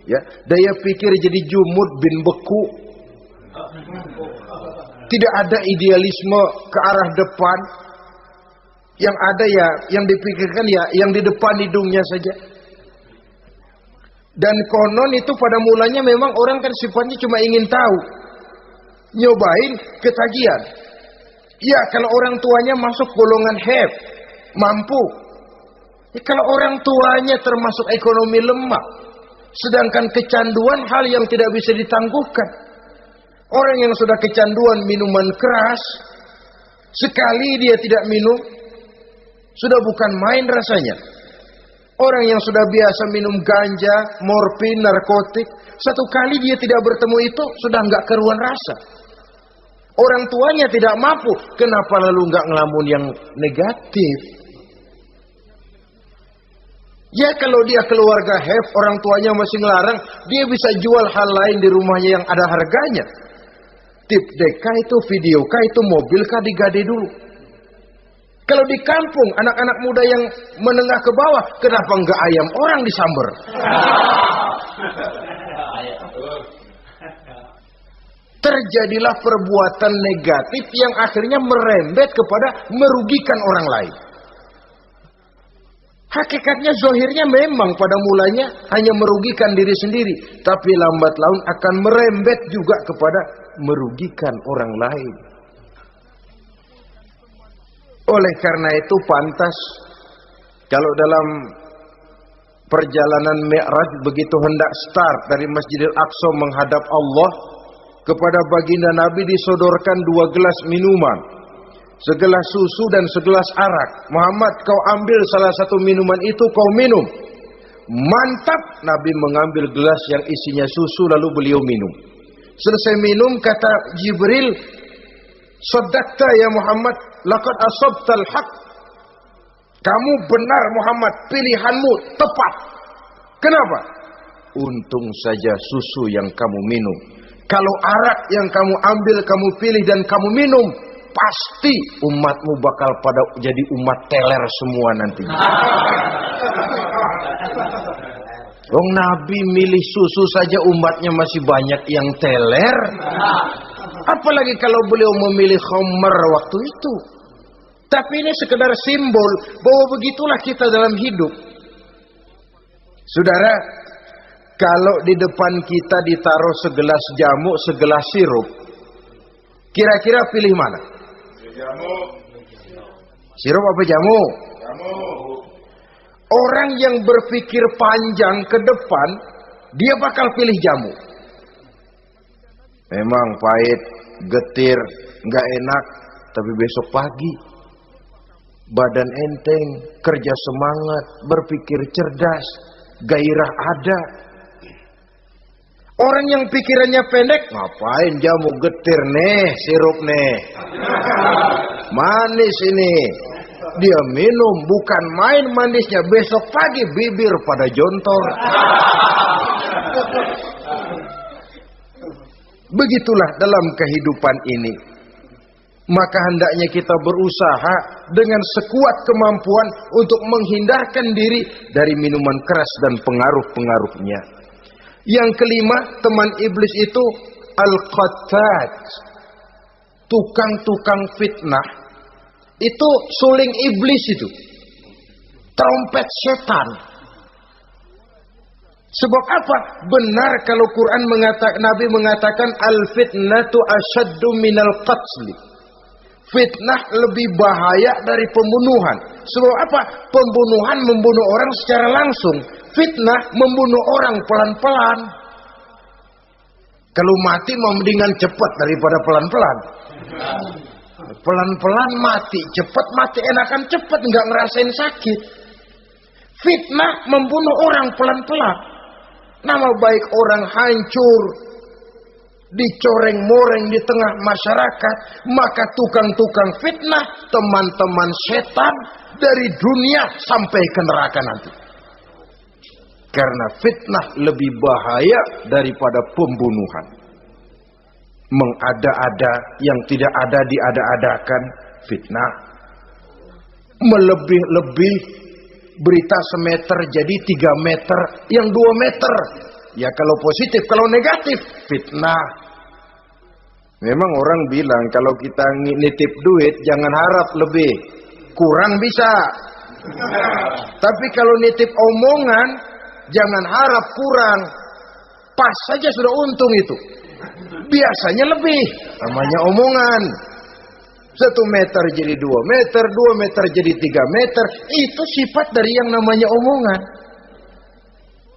ya, daya pikir jadi jumud bin beku. Tidak ada idealisme ke arah depan. Yang ada ya, yang dipikirkan ya, yang di depan hidungnya saja. Dan konon itu pada mulanya memang orang kan sifatnya cuma ingin tahu. Nyobain ketagihan. Ya kalau orang tuanya masuk golongan have, mampu. Ya, kalau orang tuanya termasuk ekonomi lemah, sedangkan kecanduan hal yang tidak bisa ditangguhkan. Orang yang sudah kecanduan minuman keras, Sekali dia tidak minum, sudah bukan main rasanya. Orang yang sudah biasa minum ganja, morfin, narkotik, satu kali dia tidak bertemu itu, sudah nggak keruan rasa. Orang tuanya tidak mampu, kenapa lalu nggak ngelamun yang negatif? Ya kalau dia keluarga have, orang tuanya masih ngelarang, dia bisa jual hal lain di rumahnya yang ada harganya. Tip deka itu, video kah itu, mobil kah digade dulu. Kalau di kampung, anak-anak muda yang menengah ke bawah, kenapa nggak ayam orang disamber? Terjadilah perbuatan negatif yang akhirnya merembet kepada merugikan orang lain. Hakikatnya zahirnya memang pada mulanya hanya merugikan diri sendiri, tapi lambat laun akan merembet juga kepada merugikan orang lain. Oleh karena itu pantas kalau dalam perjalanan Mi'raj begitu hendak start dari Masjidil Aqsa menghadap Allah, kepada baginda Nabi disodorkan 2 gelas minuman, segelas susu dan segelas arak. Muhammad, kau ambil salah satu minuman itu, kau minum. Mantap. Nabi mengambil gelas yang isinya susu lalu beliau minum. Selesai minum kata Jibril, "Shaddaqta ya Muhammad, laqad asabtal haq." Kamu benar Muhammad, pilihanmu tepat. Kenapa? Untung saja susu yang kamu minum. Kalau arak yang kamu ambil, kamu pilih dan kamu minum, pasti umatmu bakal pada jadi umat teler semua nanti. Wong Nabi milih susu saja umatnya masih banyak yang teler. Apalagi kalau beliau memilih khamr waktu itu. Tapi ini sekedar simbol bahwa begitulah kita dalam hidup. Saudara, kalau di depan kita ditaruh segelas jamu, segelas sirup, kira-kira pilih mana? Jamu. Sirup apa jamu? Jamu. Orang yang berpikir panjang ke depan, dia bakal pilih jamu. Memang pahit, getir, nggak enak, tapi besok pagi badan enteng, kerja semangat, berpikir cerdas, gairah ada. Orang yang pikirannya pendek, ngapain jamu getir nih, sirup nih, manis ini. Dia minum, bukan main manisnya, besok pagi bibir pada jontor. Begitulah dalam kehidupan ini. Maka hendaknya kita berusaha dengan sekuat kemampuan untuk menghindarkan diri dari minuman keras dan pengaruh-pengaruhnya. Yang kelima, teman iblis itu al-qattat, tukang-tukang fitnah. Itu suling iblis itu, trompet setan. Sebab apa? Benar kalau Quran Nabi mengatakan al-fitnatu asyaddu minal qatli. Fitnah lebih bahaya dari pembunuhan. Sebab apa? Pembunuhan membunuh orang secara langsung. Fitnah membunuh orang pelan-pelan. Kalau mati mendingan cepat daripada pelan-pelan. Pelan-pelan mati, cepat mati enakan cepat, nggak ngerasain sakit. Fitnah membunuh orang pelan-pelan. Nama baik orang hancur, dicoreng-moreng di tengah masyarakat. Maka tukang-tukang fitnah, teman-teman setan dari dunia sampai ke neraka nanti. Karena fitnah lebih bahaya daripada pembunuhan. Mengada-ada yang tidak ada diada-adakan, fitnah. Melebih-lebih, berita semeter jadi 3 meter, yang 2 meter. Ya kalau positif, kalau negatif, fitnah. Memang orang bilang kalau kita nitip duit jangan harap lebih, kurang bisa. Tapi kalau nitip omongan jangan harap kurang, pas saja sudah untung itu. Biasanya lebih, namanya omongan. 1 meter jadi 2 meter, 2 meter jadi 3 meter. Itu sifat dari yang namanya omongan.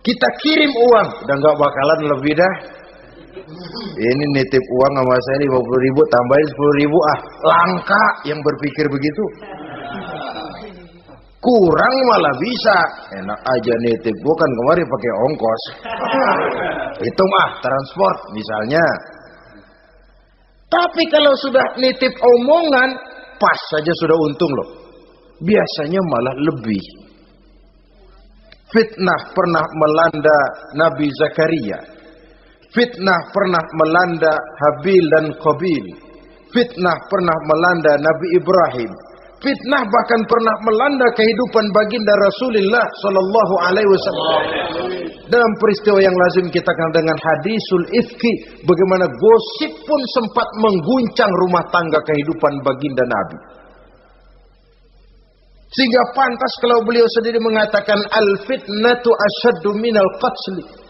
Kita kirim uang, udah gak bakalan lebih dah. Ini nitip uang sama saya 50.000, tambahin 10.000, langka yang berpikir begitu. Kurang malah bisa. Enak aja nitip, gua kan kemarin pakai ongkos. Hitung transport misalnya. Tapi kalau sudah nitip omongan, pas saja sudah untung loh. Biasanya malah lebih. Fitnah pernah melanda Nabi Zakaria. Fitnah pernah melanda Habil dan Qabil. Fitnah pernah melanda Nabi Ibrahim. Fitnah bahkan pernah melanda kehidupan baginda Rasulullah sallallahu alaihi wasallam. Dalam peristiwa yang lazim kita kenal dengan hadisul ifki, bagaimana gosip pun sempat mengguncang rumah tangga kehidupan baginda Nabi. Sehingga pantas kalau beliau sendiri mengatakan al-fitnatu asyaddu minal qatl.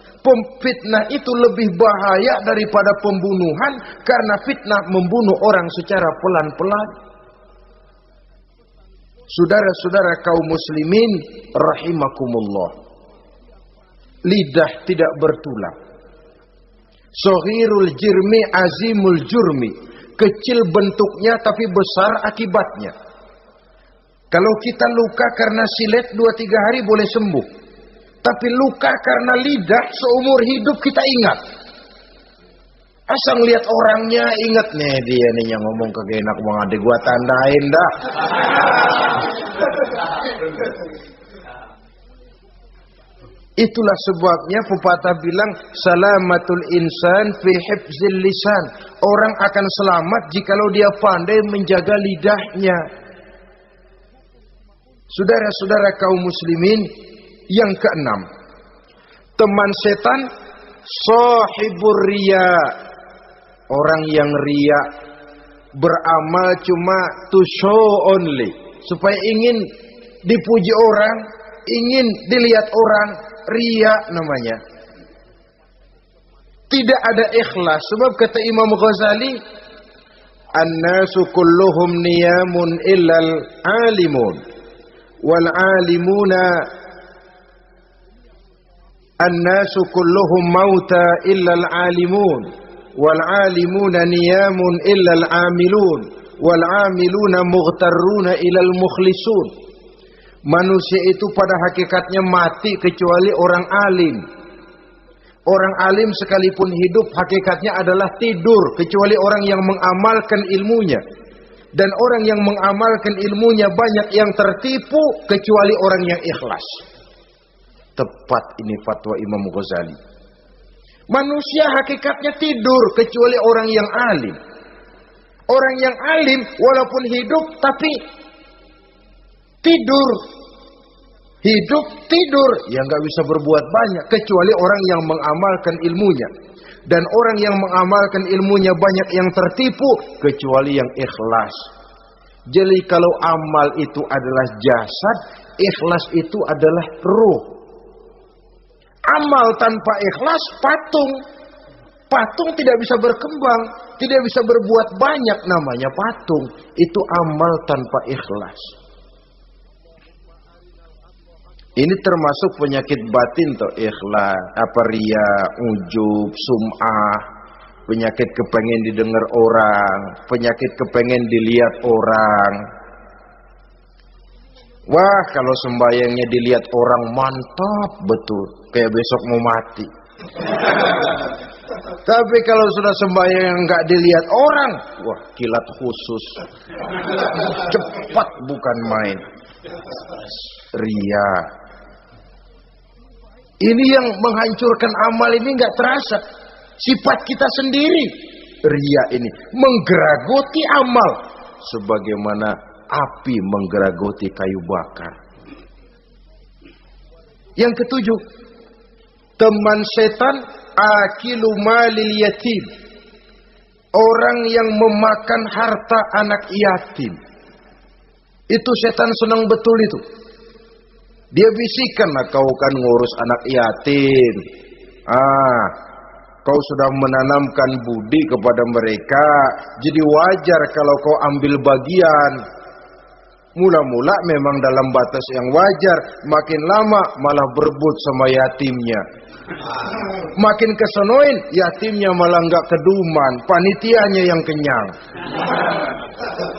Fitnah itu lebih bahaya daripada pembunuhan, karena fitnah membunuh orang secara pelan-pelan. Saudara-saudara kaum muslimin rahimakumullah. Lidah tidak bertulang. Shaghirul jirmi azimul jurmi. Kecil bentuknya tapi besar akibatnya. Kalau kita luka karena silet 2-3 hari boleh sembuh. Tapi luka karena lidah seumur hidup kita ingat. Asal lihat orangnya ingat nih, dia nih yang ngomong kagak enak bang adik, gua tandain dah. Itulah sebabnya pepatah bilang salamatul insan fi hifzil lisan. Orang akan selamat jikalau dia pandai menjaga lidahnya. Saudara-saudara kaum muslimin, yang keenam, teman setan sahibur riya. Orang yang riya, beramal cuma to show only, supaya ingin dipuji orang, ingin dilihat orang, riya namanya. Tidak ada ikhlas. Sebab kata Imam Ghazali, an-nasu kulluhum niyamun illal alimun, wal alimuna an-nasu kulluhum mauta illal alimun, wal alimuna niyamun illal amilun, wal amiluna mughtarruna ilal mukhlisun. Manusia itu pada hakikatnya mati kecuali orang alim. Orang alim sekalipun hidup hakikatnya adalah tidur, kecuali orang yang mengamalkan ilmunya. Dan orang yang mengamalkan ilmunya banyak yang tertipu, kecuali orang yang ikhlas. Tepat ini fatwa Imam Ghazali. Manusia hakikatnya tidur, kecuali orang yang alim. Orang yang alim walaupun hidup tapi tidur. Hidup tidur, ya nggak bisa berbuat banyak, kecuali orang yang mengamalkan ilmunya. Dan orang yang mengamalkan ilmunya banyak yang tertipu, kecuali yang ikhlas. Jadi kalau amal itu adalah jasad, ikhlas itu adalah ruh. Amal tanpa ikhlas patung. Patung tidak bisa berkembang, tidak bisa berbuat banyak, namanya patung. Itu amal tanpa ikhlas. Ini termasuk penyakit batin toh, ikhlas, riya, ujub, sum'ah, penyakit kepengen didengar orang, penyakit kepengen dilihat orang. Wah, kalau sembayangnya dilihat orang mantap betul, kayak besok mau mati. Tapi kalau sudah sembahyang nggak dilihat orang, wah kilat khusus, cepat bukan main. Ria. Ini yang menghancurkan amal ini nggak terasa. Sifat kita sendiri, ria ini menggeragoti amal, sebagaimana api menggeragoti kayu bakar. Yang ketujuh, teman setan akilu malil yatim. Orang yang memakan harta anak yatim. Itu setan senang betul itu. Dia bisikkan, kau kan ngurus anak yatim. Kau sudah menanamkan budi kepada mereka, jadi wajar kalau kau ambil bagian. Mula-mula memang dalam batas yang wajar, makin lama malah berebut sama yatimnya. Makin kesonoin, yatimnya malah nggak keduman, panitianya yang kenyang.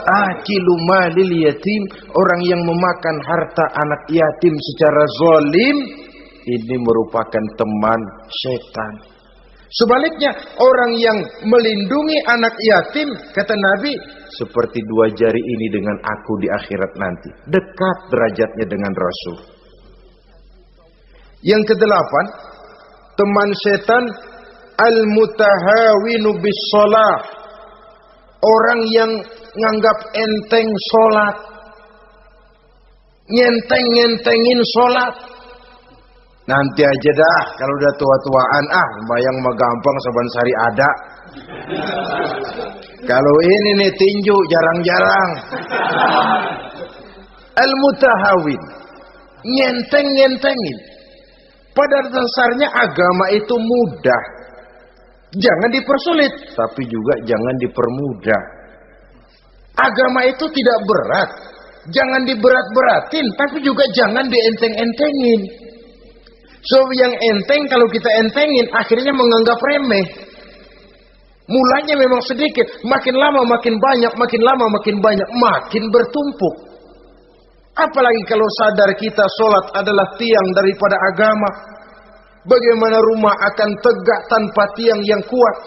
Akilu malil yatim, orang yang memakan harta anak yatim secara zalim, ini merupakan teman setan. Sebaliknya, orang yang melindungi anak yatim, kata Nabi, seperti dua jari ini dengan aku di akhirat nanti. Dekat derajatnya dengan Rasul. Yang kedelapan, teman setan al-mutahawinu bis shalah. Orang yang nganggap enteng sholat, ngenteng-ngentengin sholat. Nanti aja dah, kalau udah tua-tuaan, sembayang mah gampang, saban sari ada. Kalau ini nih tinju jarang-jarang. Al-mutahawin, ngenteng-ngentengin. Pada dasarnya agama itu mudah. Jangan dipersulit, tapi juga jangan dipermudah. Agama itu tidak berat. Jangan diberat-beratin, tapi juga jangan dienteng-entengin. So yang enteng kalau kita entengin, akhirnya menganggap remeh. Mulanya memang sedikit, makin lama makin banyak, makin lama makin banyak, makin bertumpuk. Apalagi kalau sadar kita sholat adalah tiang daripada agama. Bagaimana rumah akan tegak tanpa tiang yang kuat?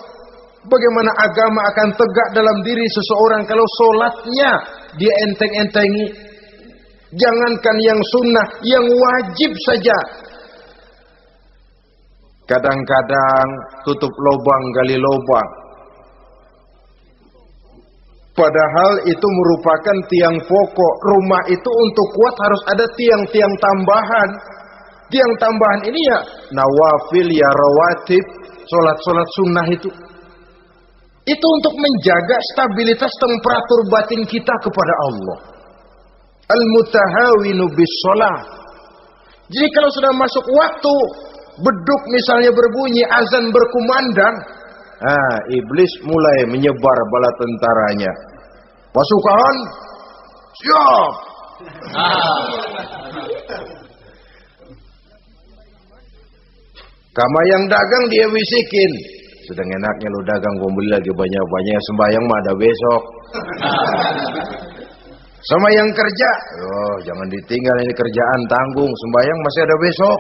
Bagaimana agama akan tegak dalam diri seseorang kalau sholatnya dia enteng-entengi? Jangankan yang sunnah, yang wajib saja. Kadang-kadang tutup lubang gali lubang. Padahal itu merupakan tiang pokok. Rumah itu untuk kuat harus ada tiang-tiang tambahan. Tiang tambahan ini ya nawafil, ya rawatib, sholat-sholat sunnah itu. Itu untuk menjaga stabilitas temperatur batin kita kepada Allah. Al-mutahawinu bis shalah. Jadi kalau sudah masuk waktu, beduk misalnya berbunyi, azan berkumandang, iblis mulai menyebar bala tentaranya. Pasukan, siap. Kama yang dagang dia bisikin, sedang enaknya lu dagang, gua beli lagi banyak-banyak, sembahyang mah ada besok. Sama yang kerja, jangan ditinggal, ini kerjaan tanggung, sembahyang masih ada besok.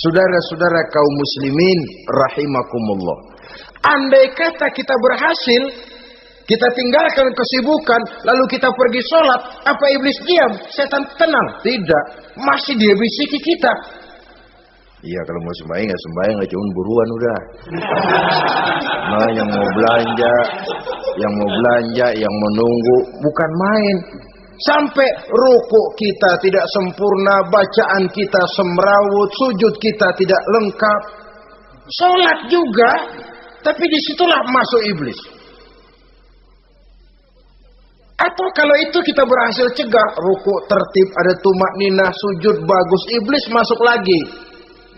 Saudara-saudara kaum muslimin rahimakumullah. Andai kata kita berhasil, kita tinggalkan kesibukan, lalu kita pergi sholat, apa iblis diam? Setan tenang? Tidak, masih dia bisiki kita. Iya, kalau mau sembahyang ya sembahyang, aja buruan udah. Nah, yang mau belanja, yang menunggu, bukan main. Sampai ruku kita tidak sempurna, bacaan kita semrawut, sujud kita tidak lengkap. Sholat juga, tapi disitulah masuk iblis. Atau kalau itu kita berhasil cegah, ruku tertib, ada tumakninah, sujud bagus, iblis masuk lagi.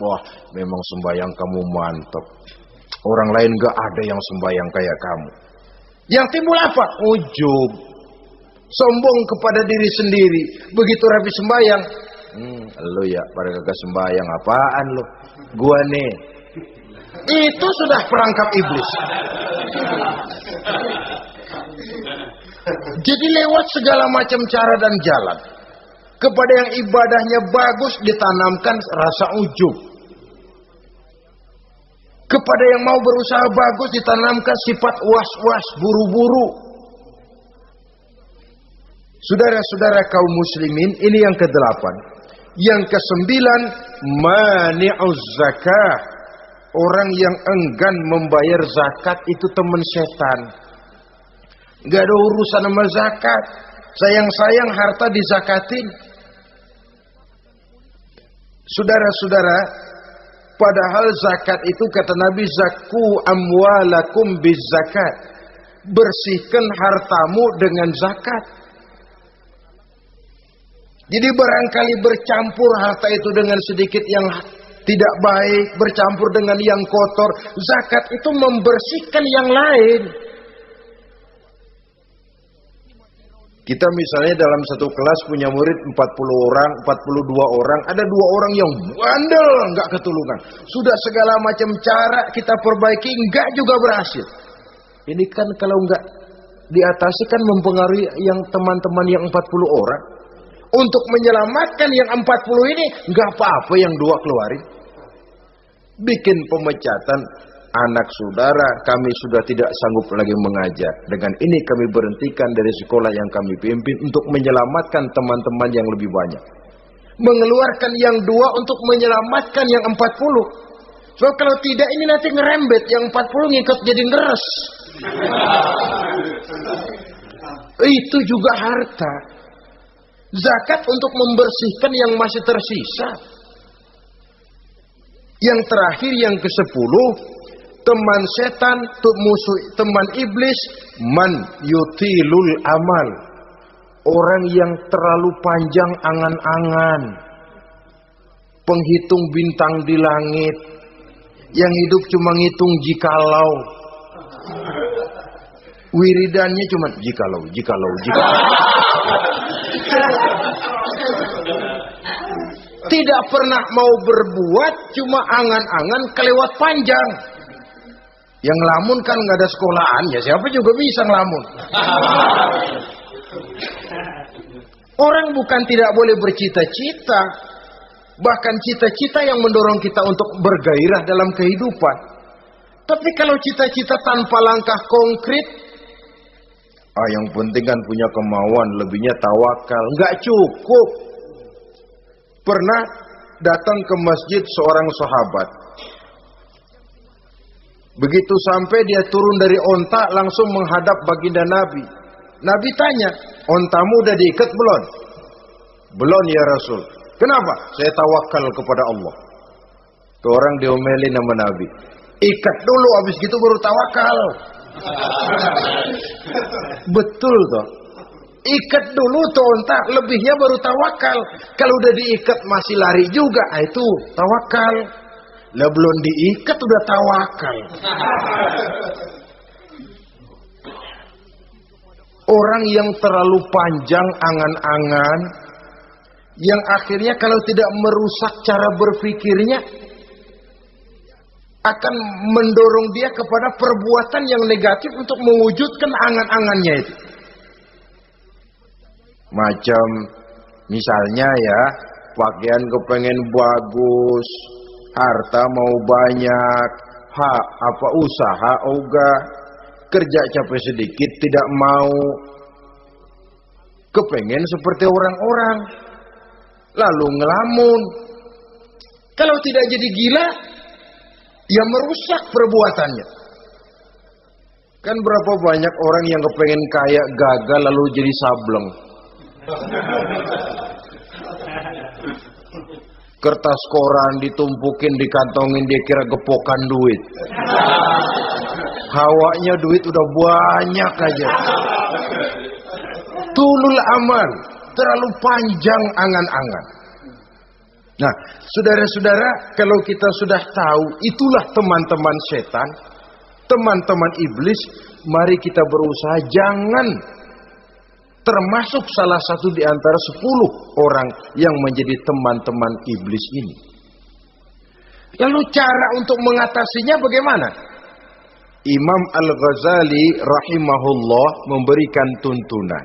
Wah, memang sembahyang kamu mantap. Orang lain gak ada yang sembahyang kayak kamu. Yang timbul apa? Ujub. Sombong kepada diri sendiri. Begitu rapi sembahyang, lu ya pada kagak sembahyang, apaan lu? Gua nih. Itu sudah perangkap iblis. Jadi lewat segala macam cara dan jalan, kepada yang ibadahnya bagus ditanamkan rasa ujub. Kepada yang mau berusaha bagus ditanamkan sifat was-was, buru-buru. Saudara-saudara kaum muslimin, ini yang ke-8. Yang ke-9, mani'uz zakah. Orang yang enggan membayar zakat itu teman setan. Gak ada urusan sama zakat. Sayang-sayang harta dizakatin. Saudara-saudara, padahal zakat itu kata Nabi, zakku amwalakum biz zakat. Bersihkan hartamu dengan zakat. Jadi barangkali bercampur harta itu dengan sedikit yang tidak baik, bercampur dengan yang kotor. Zakat itu membersihkan yang lain. Kita misalnya dalam satu kelas punya murid 40 orang, 42 orang, ada 2 orang yang bandel, nggak ketulungan. Sudah segala macam cara kita perbaiki, nggak juga berhasil. Ini kan kalau nggak diatasi kan mempengaruhi yang teman-teman yang 40 orang. Untuk menyelamatkan yang 40 ini, nggak apa-apa yang 2 keluarin. Bikin pemecatan. Anak saudara kami sudah tidak sanggup lagi mengajar. Dengan ini kami berhentikan dari sekolah yang kami pimpin untuk menyelamatkan teman-teman yang lebih banyak. Mengeluarkan yang 2 untuk menyelamatkan yang 40. So kalau tidak ini nanti ngerembet, yang 40 ngikut jadi ngeres. Itu juga harta. Zakat untuk membersihkan yang masih tersisa. Yang terakhir yang ke-10, teman setan, musuh, teman iblis, man yutilul amal. Orang yang terlalu panjang angan-angan. Penghitung bintang di langit. Yang hidup cuma ngitung jikalau. Wiridannya cuma jikalau. Tidak pernah mau berbuat, cuma angan-angan kelewat panjang. Yang ngelamun kan nggak ada sekolahan, ya siapa juga bisa ngelamun. Orang bukan tidak boleh bercita-cita, bahkan cita-cita yang mendorong kita untuk bergairah dalam kehidupan. Tapi kalau cita-cita tanpa langkah konkret, yang penting kan punya kemauan, lebihnya tawakal, nggak cukup. Pernah datang ke masjid seorang sahabat. Begitu sampai dia turun dari onta langsung menghadap baginda Nabi. Nabi tanya, ontamu udah diikat belum? Belum ya Rasul. Kenapa? Saya tawakal kepada Allah. Tuh orang diomelin sama Nabi. Ikat dulu, habis gitu baru tawakal. Betul toh. Ikat dulu tuh onta, lebihnya baru tawakal. Kalau udah diikat masih lari juga, itu tawakal. Lah belum diikat udah tawakal. Orang yang terlalu panjang angan-angan, yang akhirnya kalau tidak merusak cara berpikirnya, akan mendorong dia kepada perbuatan yang negatif untuk mewujudkan angan-angannya itu. Macam misalnya ya, pakaian kepengen bagus, harta mau banyak, usaha ogah, kerja capek sedikit tidak mau, kepengen seperti orang-orang, lalu ngelamun. Kalau tidak jadi gila, ya merusak perbuatannya. Kan berapa banyak orang yang kepengen kaya gagal lalu jadi sableng. Kertas koran ditumpukin, dikantongin, dia kira gepokan duit. Hawanya duit udah banyak aja. Tulul amal, terlalu panjang angan-angan. Nah, saudara-saudara, kalau kita sudah tahu itulah teman-teman setan, teman-teman iblis, mari kita berusaha jangan termasuk salah satu di antara 10 orang yang menjadi teman-teman iblis ini. Lalu cara untuk mengatasinya bagaimana? Imam Al-Ghazali rahimahullah memberikan tuntunan.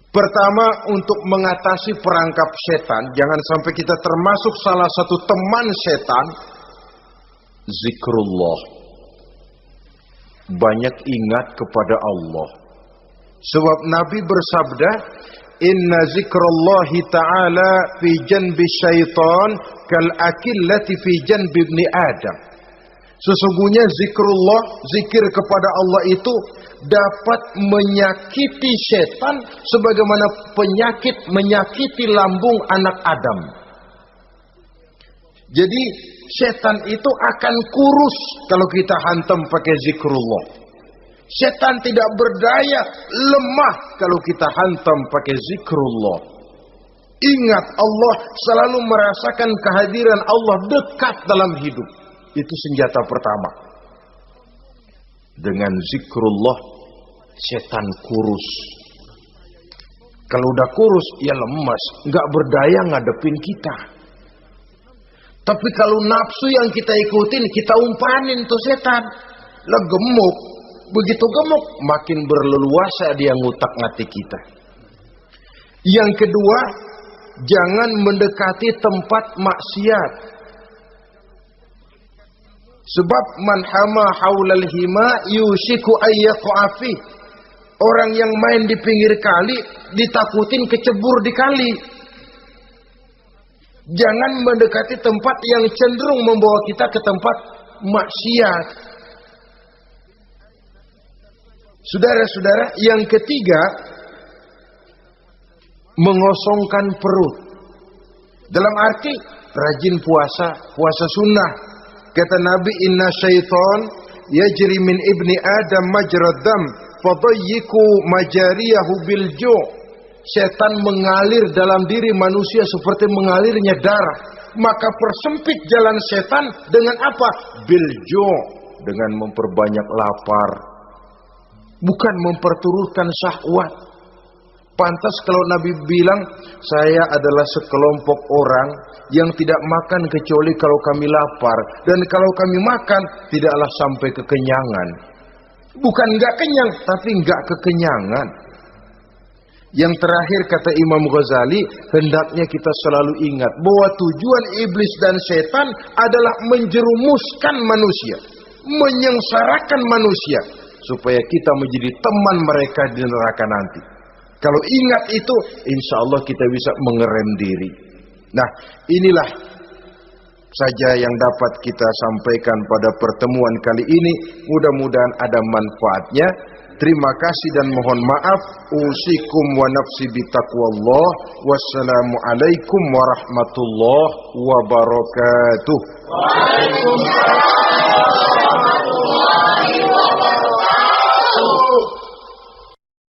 Pertama, untuk mengatasi perangkap setan, jangan sampai kita termasuk salah satu teman setan, zikrullah. Banyak ingat kepada Allah. Sebab Nabi bersabda, inna zikrallahi ta'ala fi janbi syaitan kal akillati fi janbi ibni Adam. Sesungguhnya zikrullah, zikir kepada Allah itu dapat menyakiti setan sebagaimana penyakit menyakiti lambung anak Adam. Jadi setan itu akan kurus kalau kita hantam pakai zikrullah. Setan tidak berdaya, lemah kalau kita hantam pakai zikrullah. Ingat, Allah selalu merasakan kehadiran Allah dekat dalam hidup. Itu senjata pertama. Dengan zikrullah, setan kurus. Kalau udah kurus, ya lemas, nggak berdaya ngadepin kita. Tapi kalau nafsu yang kita ikutin, kita umpanin tuh setan. Lah gemuk, begitu gemuk, makin berleluasa dia ngutak-ngatik kita. Yang kedua, jangan mendekati tempat maksiat. Sebab man hama haulal hima yusiku ayyaqa fi. Orang yang main di pinggir kali ditakutin kecebur di kali. Jangan mendekati tempat yang cenderung membawa kita ke tempat maksiat. Saudara-saudara, yang ketiga, mengosongkan perut. Dalam arti rajin puasa, puasa sunnah. Kata Nabi, inna syaitan yajri min ibni adam majrad dam fadayyiku majariyahu bil ju'. Setan mengalir dalam diri manusia seperti mengalirnya darah. Maka persempit jalan setan dengan apa? Bil ju', dengan memperbanyak lapar. Bukan memperturutkan syahwat. Pantas kalau Nabi bilang, saya adalah sekelompok orang yang tidak makan kecuali kalau kami lapar. Dan kalau kami makan, tidaklah sampai kekenyangan. Bukan enggak kenyang, tapi enggak kekenyangan. Yang terakhir kata Imam Ghazali, hendaknya kita selalu ingat bahwa tujuan iblis dan setan adalah menjerumuskan manusia, menyengsarakan manusia, supaya kita menjadi teman mereka di neraka nanti. Kalau ingat itu, insya Allah kita bisa mengerem diri. Nah, inilah saja yang dapat kita sampaikan pada pertemuan kali ini. Mudah-mudahan ada manfaatnya. Terima kasih dan mohon maaf. Usikum wa nafsi bitaqwallah. Wassalamualaikum warahmatullahi wabarakatuh. Waalaikumsalam.